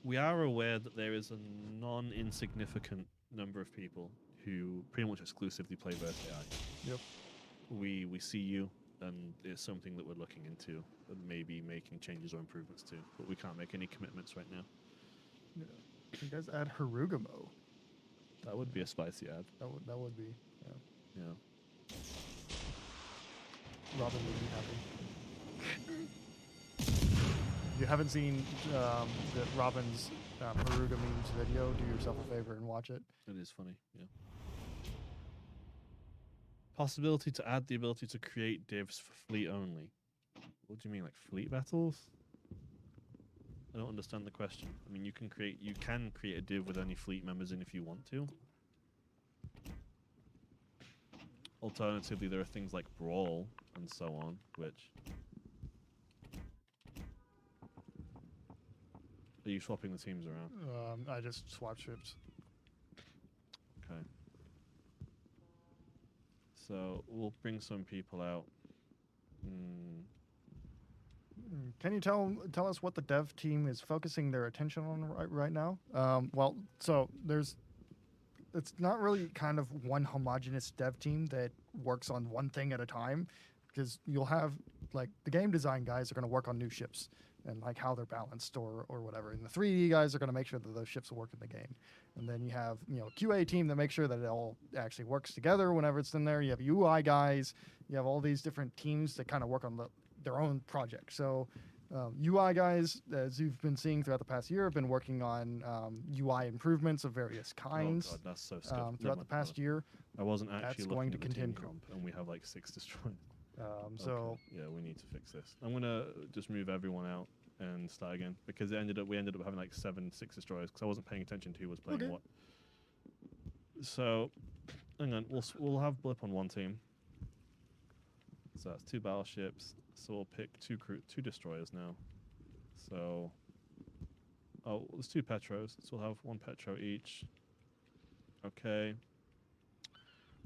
we are aware that there is a non-insignificant number of people who pretty much exclusively play versus AI. Yep. We see you, and it's something that we're looking into, and maybe making changes or improvements to, but we can't make any commitments right now. Yeah. You guys add Harugamo. That would be a spicy ad. That would be. Yeah. Yeah. Robin would be happy. If you haven't seen the Robin's Haruga memes video, do yourself a favor and watch it. It is funny, yeah. Possibility to add the ability to create divs for fleet only. What do you mean, like fleet battles? I don't understand the question. I mean, you can create a div with any fleet members in if you want to. Alternatively, there are things like Brawl and so on, which... Are you swapping the teams around? I just swap ships. Okay. So we'll bring some people out. Can you tell us what the dev team is focusing their attention on right now? Well, so it's not really kind of one homogenous dev team that works on one thing at a time, because you'll have like the game design guys are going to work on new ships and like how they're balanced or whatever, and the 3D guys are going to make sure that those ships will work in the game. And then you have QA team that makes sure that it all actually works together whenever it's in there. You have UI guys. You have all these different teams that kind of work on their own project. So UI guys, as you've been seeing throughout the past year, have been working on UI improvements of various kinds. Oh God, that's so scary. Throughout the past year. I wasn't actually That's looking going to at the team continue. comp, and we have like 6 destroyers. So Okay. Yeah, we need to fix this. I'm gonna just move everyone out and start again, because we ended up having like 6 destroyers because I wasn't paying attention to who was playing what. So, hang on, we'll have Blip on one team. So that's 2 battleships. So we'll pick 2 destroyers now. So, there's 2 Petros. So we'll have 1 Petro each. Okay.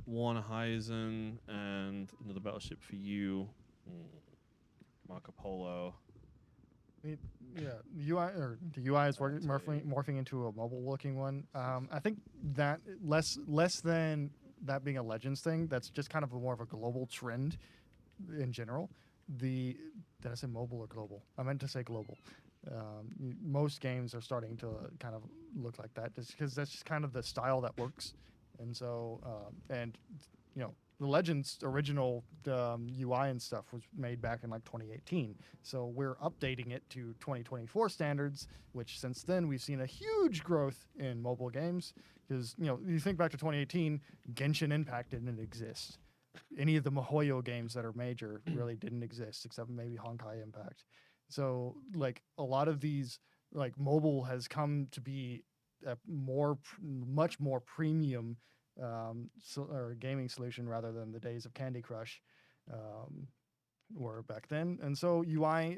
1 Hyzen and another battleship for you. Marco Polo. yeah, the UI is morphing into a mobile-looking one. I think that less than that being a Legends thing. That's just kind of more of a global trend in general. Did I say mobile or global? I meant to say global. Most games are starting to kind of look like that, just because that's just kind of the style that works. And so, the Legends original UI and stuff was made back in like 2018. So we're updating it to 2024 standards, which since then we've seen a huge growth in mobile games. Because, you think back to 2018, Genshin Impact didn't exist. Any of the MiHoYo games that are major really didn't exist, except maybe Honkai Impact. So, like, a lot of these, like, mobile has come to be a much more premium or gaming solution rather than the days of Candy Crush were back then. And so UI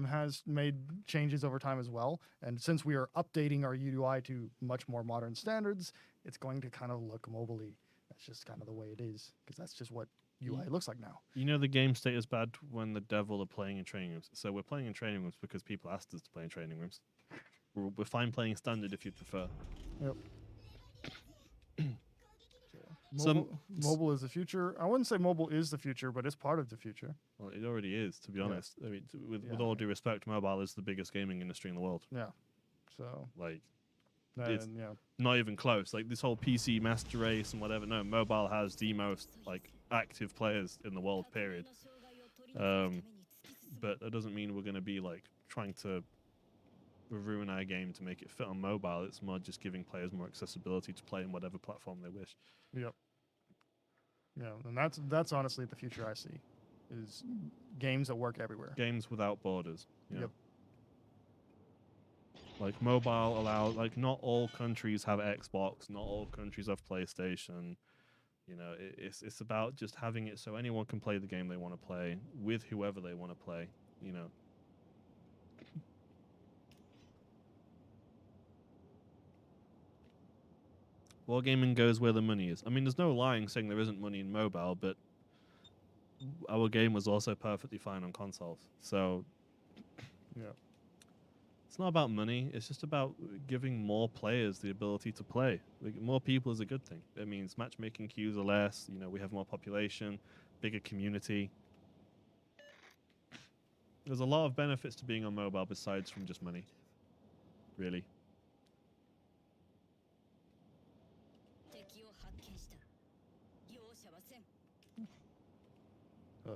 has made changes over time as well. And since we are updating our UI to much more modern standards, it's going to kind of look mobile-y. That's just kind of the way it is, because that's just what UI looks like now. The game state is bad when the devil are playing in training rooms. So we're playing in training rooms because people asked us to play in training rooms. We're fine playing standard if you prefer. Yep. Some mobile is the future. I wouldn't say mobile is the future, but it's part of the future. Well, it already is, to be honest. I mean, with all due respect, mobile is the biggest gaming industry in the world. Yeah. So like, it's yeah. not even close. Like this whole PC master race and whatever. No, mobile has the most like active players in the world. Period. But that doesn't mean we're going to be like trying to ruin our game to make it fit on mobile. It's more just giving players more accessibility to play on whatever platform they wish. Yep. Yeah, and that's honestly the future I see, is games that work everywhere. Games without borders. Yeah. Yep. Like mobile like not all countries have Xbox, not all countries have PlayStation. It's about just having it so anyone can play the game they want to play with whoever they want to play. Wargaming goes where the money is. I mean, there's no lying saying there isn't money in mobile, but our game was also perfectly fine on consoles. So, yeah. It's not about money. It's just about giving more players the ability to play. Like, more people is a good thing. It means matchmaking queues are less. You know, we have more population, bigger community. There's a lot of benefits to being on mobile besides from just money. Really. Oh,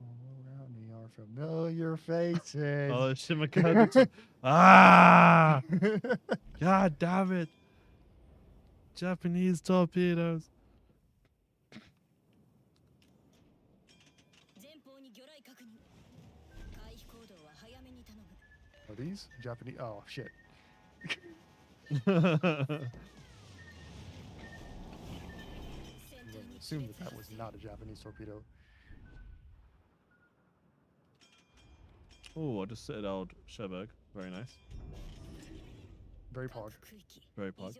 all around me are familiar faces. Oh, Shimaka. Ah! God damn it. Japanese torpedoes. Are these Japanese? Oh, shit. Assume that that was not a Japanese torpedo. Oh, I just citadeled Sherberg. Very nice. Very pog. Very pog.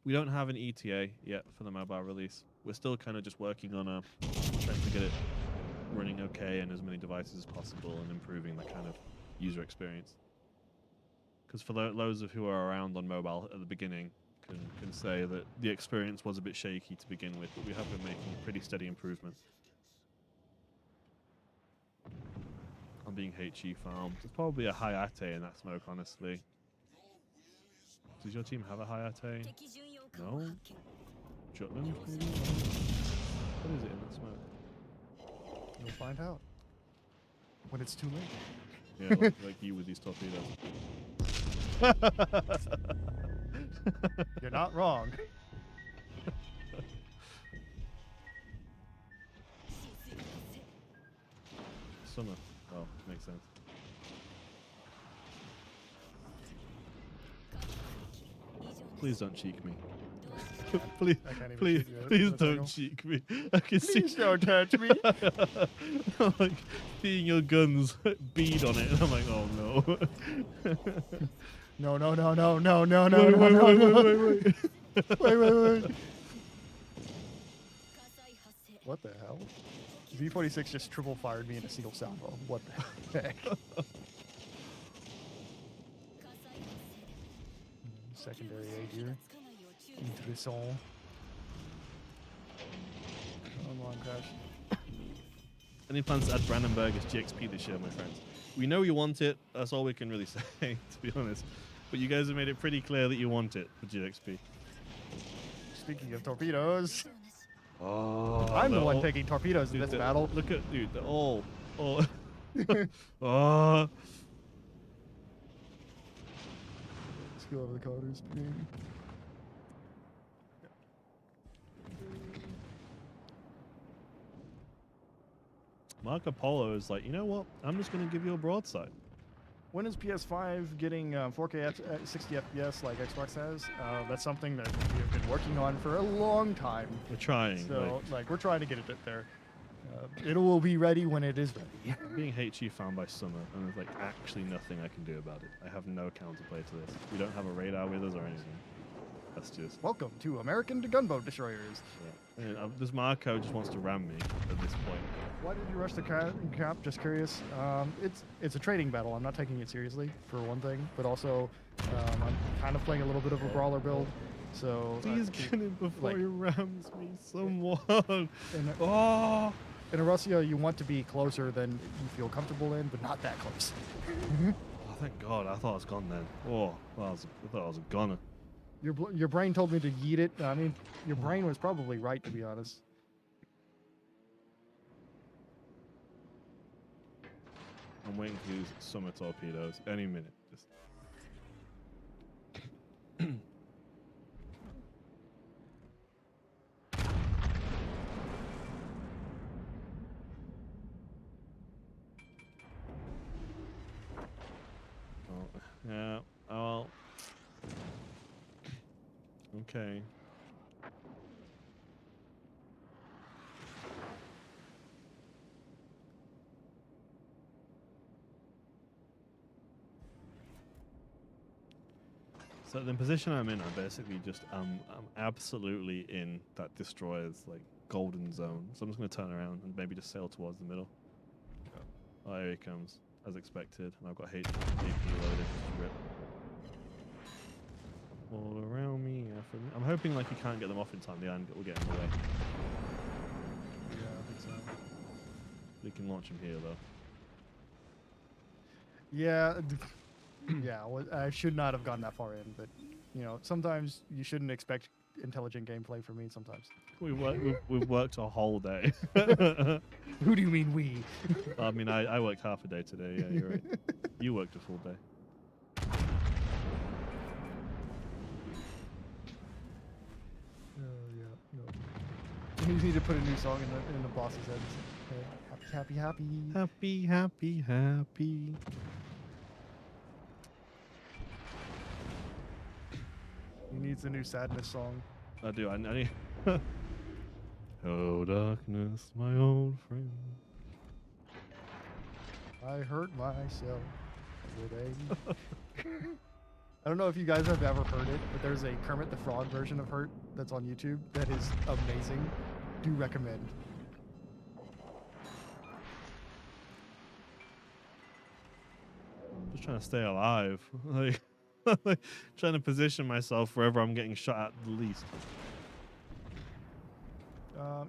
We don't have an ETA yet for the mobile release. We're still kind of just working on trying to get it running okay and as many devices as possible and improving that kind of user experience. Because for those of who are around on mobile at the beginning can say that the experience was a bit shaky to begin with, but we have been making pretty steady improvements. I'm being HE farmed. There's probably a high ate in that smoke, honestly. Does your team have a high ate? No? Jutland, maybe? What is it in that smoke? You'll find out when it's too late. Yeah, like you with these torpedoes. You're not wrong. Summer. Oh, makes sense. Please don't cheek me. please, I can't even please, cheek you please for a don't second. cheek me. I can see. Please don't touch me. I'm like seeing your guns bead on it, and I'm like, oh no. No, no, no, no, no, no, no, Wait, no, wait, no, wait, no. wait, wait, wait. Wait. What the hell? V46 just triple fired me in a single salvo. What the heck? Secondary aid here. Interessant. Come on, Crash. Any plans to add Brandenburg as GXP this year, my friends? We know you want it. That's all we can really say, to be honest. But you guys have made it pretty clear that you want it for GXP. Speaking of torpedoes, Oh, I'm the one taking torpedoes in this battle. Look at, dude, they're all. Oh. Let's go over the colors. Marco Polo is like, you know what? I'm just going to give you a broadside. When is PS5 getting 4K 60 FPS like Xbox has? That's something that we've been working on for a long time. We're trying. So, we're trying to get it there. It will be ready when it is ready. I'm being HE found by Summer, and there's like actually nothing I can do about it. I have no counterplay to this. We don't have a radar with us or anything. That's just. Welcome to American gunboat destroyers. Yeah. And, this Marco just wants to ram me at this point. Why did you rush the cap? Just curious. It's a trading battle. I'm not taking it seriously, for one thing, but also I'm kind of playing a little bit of a brawler build. So Please get him before he rams me, someone. Oh. In a Russia, you want to be closer than you feel comfortable in, but not that close. Oh, thank God. I thought I was gone then. Oh, I thought I was a goner. Your brain told me to yeet it. I mean, your brain was probably right, to be honest. I'm waiting to use summer torpedoes any minute. Just. Oh, yeah. Oh. Okay. So the position I'm in, I basically just I'm absolutely in that destroyer's like golden zone. So I'm just going to turn around and maybe just sail towards the middle. Oh, here he comes, as expected. And I've got HP loaded. Rip. All around me. I'm hoping like he can't get them off in time. The angle will get in the way. Yeah, I think so. We can launch him here though. Yeah, yeah. I should not have gone that far in, but you know, sometimes you shouldn't expect intelligent gameplay from me. Sometimes. We've worked a whole day. Who do you mean we? I mean, I worked half a day today. Yeah, you're right. You worked a full day. Oh yeah. No. You need to put a new song in the boss's head. Happy, happy, happy. Happy, happy, happy. He needs a new sadness song. I do. I need. Oh, darkness, my old friend. I hurt myself today. I don't know if you guys have ever heard it, but there's a Kermit the Frog version of Hurt that's on YouTube that is amazing. Do recommend. Just trying to stay alive. Like, trying to position myself wherever I'm getting shot at the least.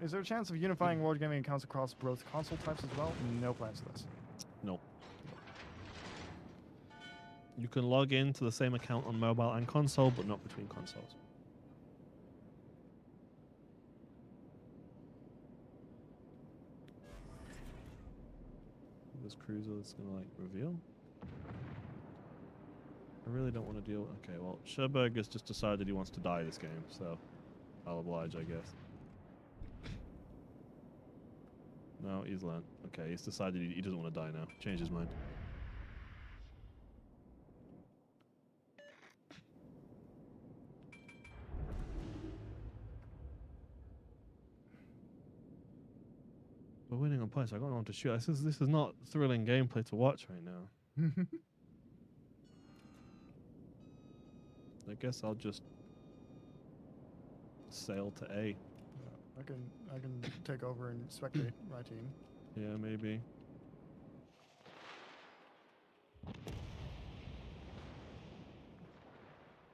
Is there a chance of unifying world gaming accounts across both console types as well? No plans for this. Nope. You can log into the same account on mobile and console, but not between consoles. This cruiser that's gonna like reveal. I really don't want to deal. Okay, well, Sherberg has just decided he wants to die this game, so I'll oblige, I guess. No, he's learned. Okay, he's decided he doesn't want to die now. Changed his mind. We're winning on points. I got no one to shoot. This is not thrilling gameplay to watch right now. I guess I'll just sail to A. I can take over and spectate my team. Yeah, maybe.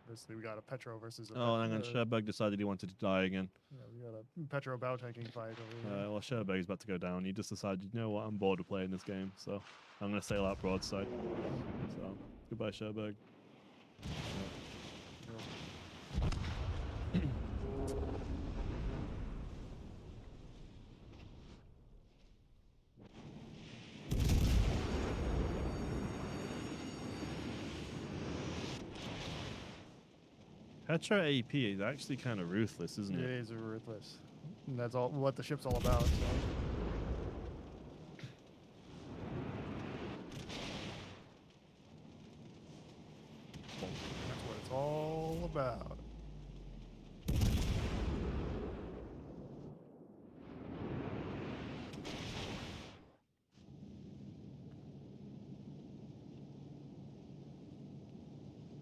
Basically, we got a Petro versus a Oh, hang on. Sherberg decided he wanted to die again. Yeah, we got a Petro bow tanking fight over here. Well, Sherberg's about to go down. He just decided, you know what, I'm bored of playing this game, so I'm going to sail out broadside. So, goodbye, Sherberg. Petro AP is actually kind of ruthless, isn't It it? is ruthless. And that's all what the ship's all about. So. That's what it's all about.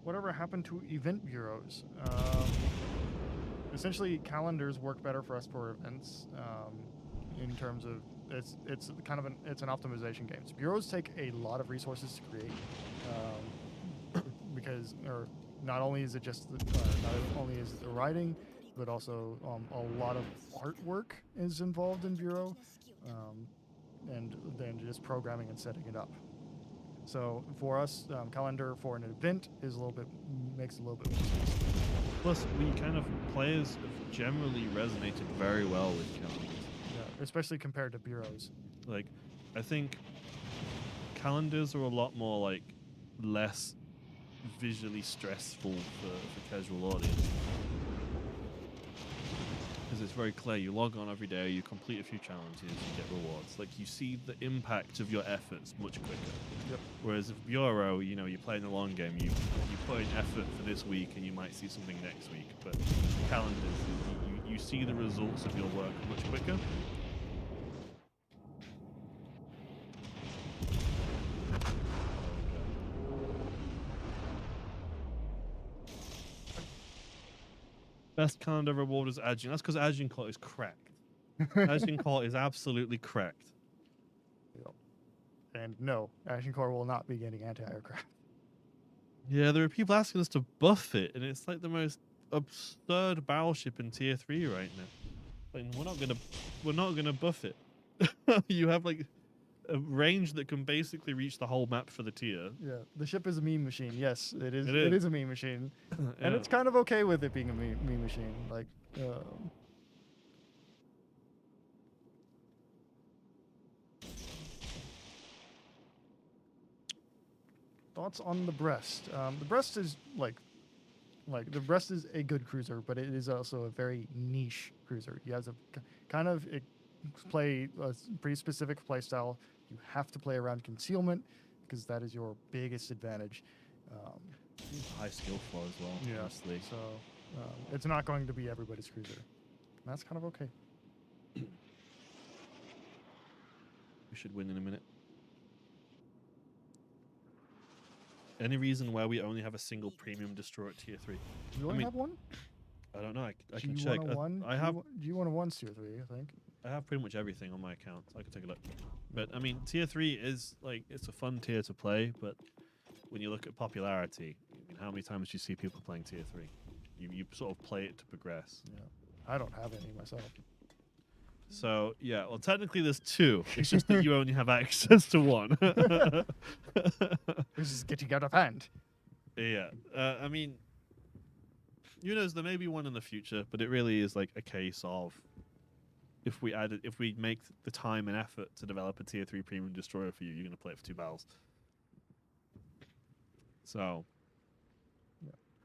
Whatever happened to event bureaus? Essentially, calendars work better for us for events. In terms of it's kind of an optimization game. So bureaus take a lot of resources to create, because not only is it just not only is it the writing, but also a lot of artwork is involved in bureau, and then just programming and setting it up. So for us, calendar for an event makes a little bit more sense. Plus, players have generally resonated very well with calendars. Yeah, especially compared to bureaus. Like, I think calendars are a lot more, like, less visually stressful for casual audience. Because it's very clear, you log on every day, you complete a few challenges, you get rewards. Like, you see the impact of your efforts much quicker. Yep. Whereas if Bureau, you're playing the long game, you put in effort for this week and you might see something next week. But calendars, you see the results of your work much quicker. Best calendar reward is Agincourt. That's because Agincourt is cracked. Agincourt is absolutely cracked. And no, Core will not be getting anti-aircraft. Yeah, there are people asking us to buff it, and it's like the most absurd battleship in tier 3 right now. Like, we're not gonna buff it. You have like a range that can basically reach the whole map for the tier. Yeah, the ship is a meme machine. Yes, it is. It It is. is a meme machine, Yeah. and it's kind of okay with it being a meme machine. Like, thoughts on the Brest? The Brest is like the Brest is a good cruiser, but it is also a very niche cruiser. You have to kind of play a pretty specific play style. You have to play around concealment because that is your biggest advantage. High skill floor as well, honestly. So it's not going to be everybody's cruiser. And that's kind of okay. We should win in a minute. Any reason why we only have a single premium destroyer at tier 3? Do you only have one? I don't know. I can check. I have G101's tier 3, I think. I have pretty much everything on my account. So I can take a look. But I mean, tier 3 is like, it's a fun tier to play. But when you look at popularity, I mean, how many times do you see people playing tier 3? You sort of play it to progress. Yeah, I don't have any myself. So yeah, well, technically there's 2. It's just that you only have access to 1. This is getting out of hand. Yeah, I mean, who knows? There may be one in the future, but it really is like a case of if we make the time and effort to develop a tier 3 premium destroyer for you, you're gonna play it for 2 battles. So,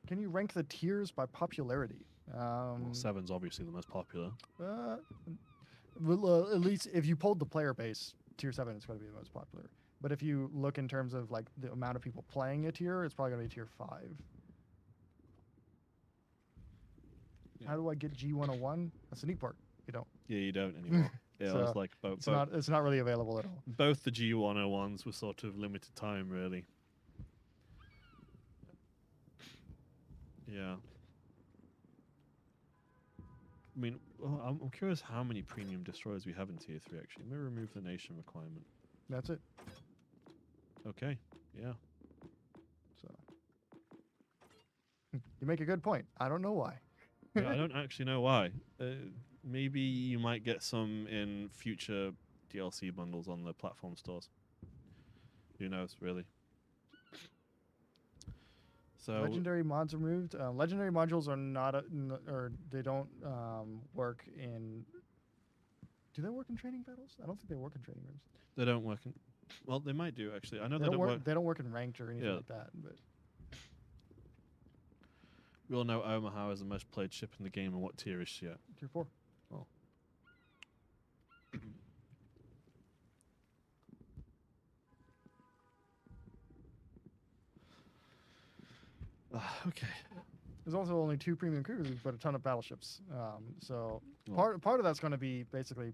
can you rank the tiers by popularity? well, 7's obviously the most popular. Well, at least if you pulled the player base, tier 7 is going to be the most popular. But if you look in terms of like the amount of people playing a tier, it's probably going to be tier 5. Yeah. How do I get G101? That's the neat part. You don't. Yeah, you don't anymore. Yeah, So, it's like It's not really available at all. both the G101s were sort of limited time, really. Yeah. I mean, well, I'm curious how many premium destroyers we have in tier 3, actually. Let me remove the nation requirement. That's it. Okay, yeah. So you make a good point. I don't know why. Yeah, I don't actually know why. Maybe you might get some in future DLC bundles on the platform stores. Who knows, really? So Legendary mods removed. Legendary modules are not, or they don't work in. Do they work in training battles? I don't think they work in training rooms. they don't work in. Well, they might do actually. I know They they don't don't work. work. They don't work in ranked or anything Yeah. like that. But We all know Omaha is the most played ship in the game, and what tier is she at? tier 4. Oh. Okay. There's also only 2 premium cruisers, but a ton of battleships. So Well- part of that's going to be basically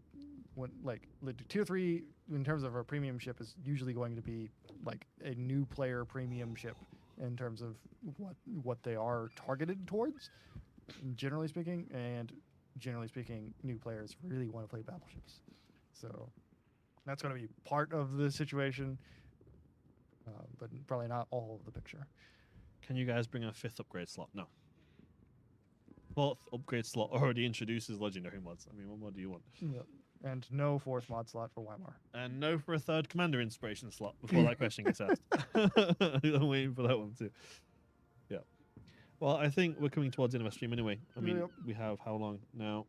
when like tier 3 in terms of our premium ship is usually going to be like a new player premium ship in terms of what they are targeted towards, generally speaking. And generally speaking, new players really want to play battleships. So that's going to be part of the situation, but probably not all of the picture. Can you guys bring a 5th upgrade slot? No. 4th upgrade slot already introduces legendary mods. I mean, what more do you want? Yep. And no 4th mod slot for Weimar. And no for a 3rd commander inspiration slot before that question gets asked. I'm waiting for that one too. Yeah. Well, I think we're coming towards the end of our stream anyway. I mean, Yep. we have how long now?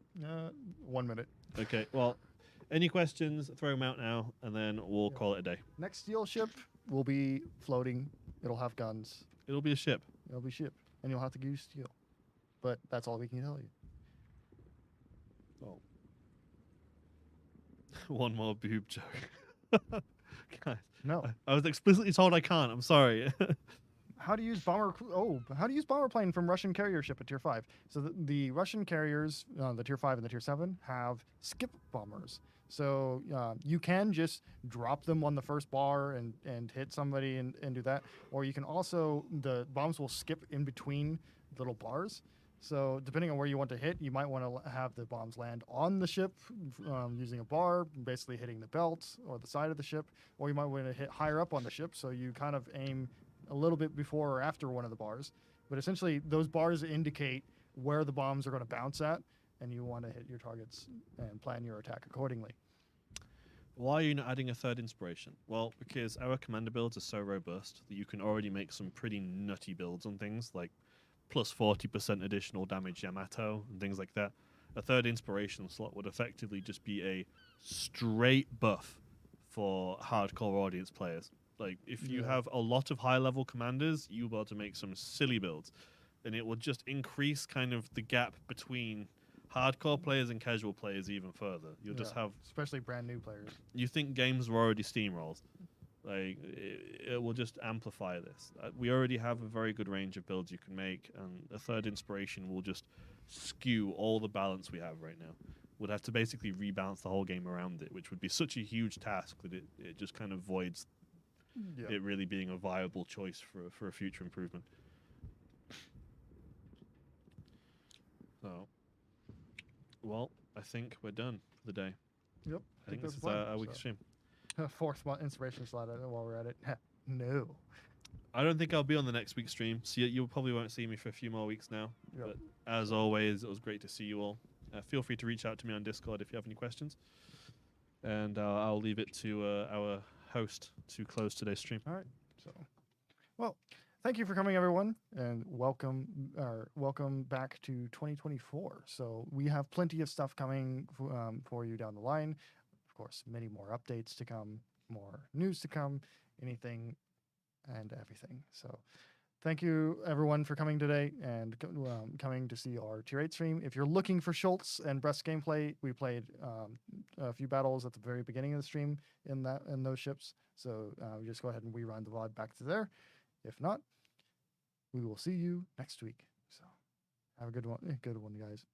1 minute. Okay. Well, any questions? Throw them out now, and then we'll call it a day. Next steel ship will be floating. It'll have guns. It'll be a ship. It'll be ship, and you'll have to use steel. But that's all we can tell you. Oh. One more boob joke. Guys, No. I was explicitly told I can't. I'm sorry. How to use bomber? How to use bomber plane from Russian carrier ship at tier 5? So the Russian carriers, the tier 5 and the tier 7, have skip bombers. So you can just drop them on the first bar and hit somebody and do that, or you can also the bombs will skip in between little bars. So depending on where you want to hit, you might want to have the bombs land on the ship using a bar, basically hitting the belt or the side of the ship, or you might want to hit higher up on the ship, so you kind of aim a little bit before or after one of the bars. But essentially, those bars indicate where the bombs are going to bounce at, and you want to hit your targets and plan your attack accordingly. Why are you not adding a third inspiration? Well, because our commander builds are so robust that you can already make some pretty nutty builds on things like plus 40% additional damage Yamato and things like that. A third inspiration slot would effectively just be a straight buff for hardcore audience players. Like, if you have a lot of high-level commanders, you'll be able to make some silly builds. And it will just increase kind of the gap between hardcore players and casual players even further. You'll just have... Especially brand new players. You think games were already steamrolled. Like, it will just amplify this. We already have a very good range of builds you can make, and a third inspiration will just skew all the balance we have right now. We'd have to basically rebalance the whole game around it, which would be such a huge task that it just kind of voids it really being a viable choice for a future improvement. So, well, I think we're done for the day. Yep. I think this is fine. our week's stream. Fourth inspiration slot while we're at it. No. I don't think I'll be on the next week's stream, so you probably won't see me for a few more weeks now. Yep. But as always, it was great to see you all. Feel free to reach out to me on Discord if you have any questions. And I'll leave it to our host to close today's stream. All right. So, well, thank you for coming, everyone, and welcome back to 2024. So we have plenty of stuff coming for you down the line. Of course, many more updates to come, more news to come, anything and everything. So thank you, everyone, for coming today and coming to see our Tier 8 stream. If you're looking for Schultz and Brest gameplay, we played a few battles at the very beginning of the stream in those ships. So just go ahead and rerun the VOD back to there. If not, we will see you next week. So have a good one, guys.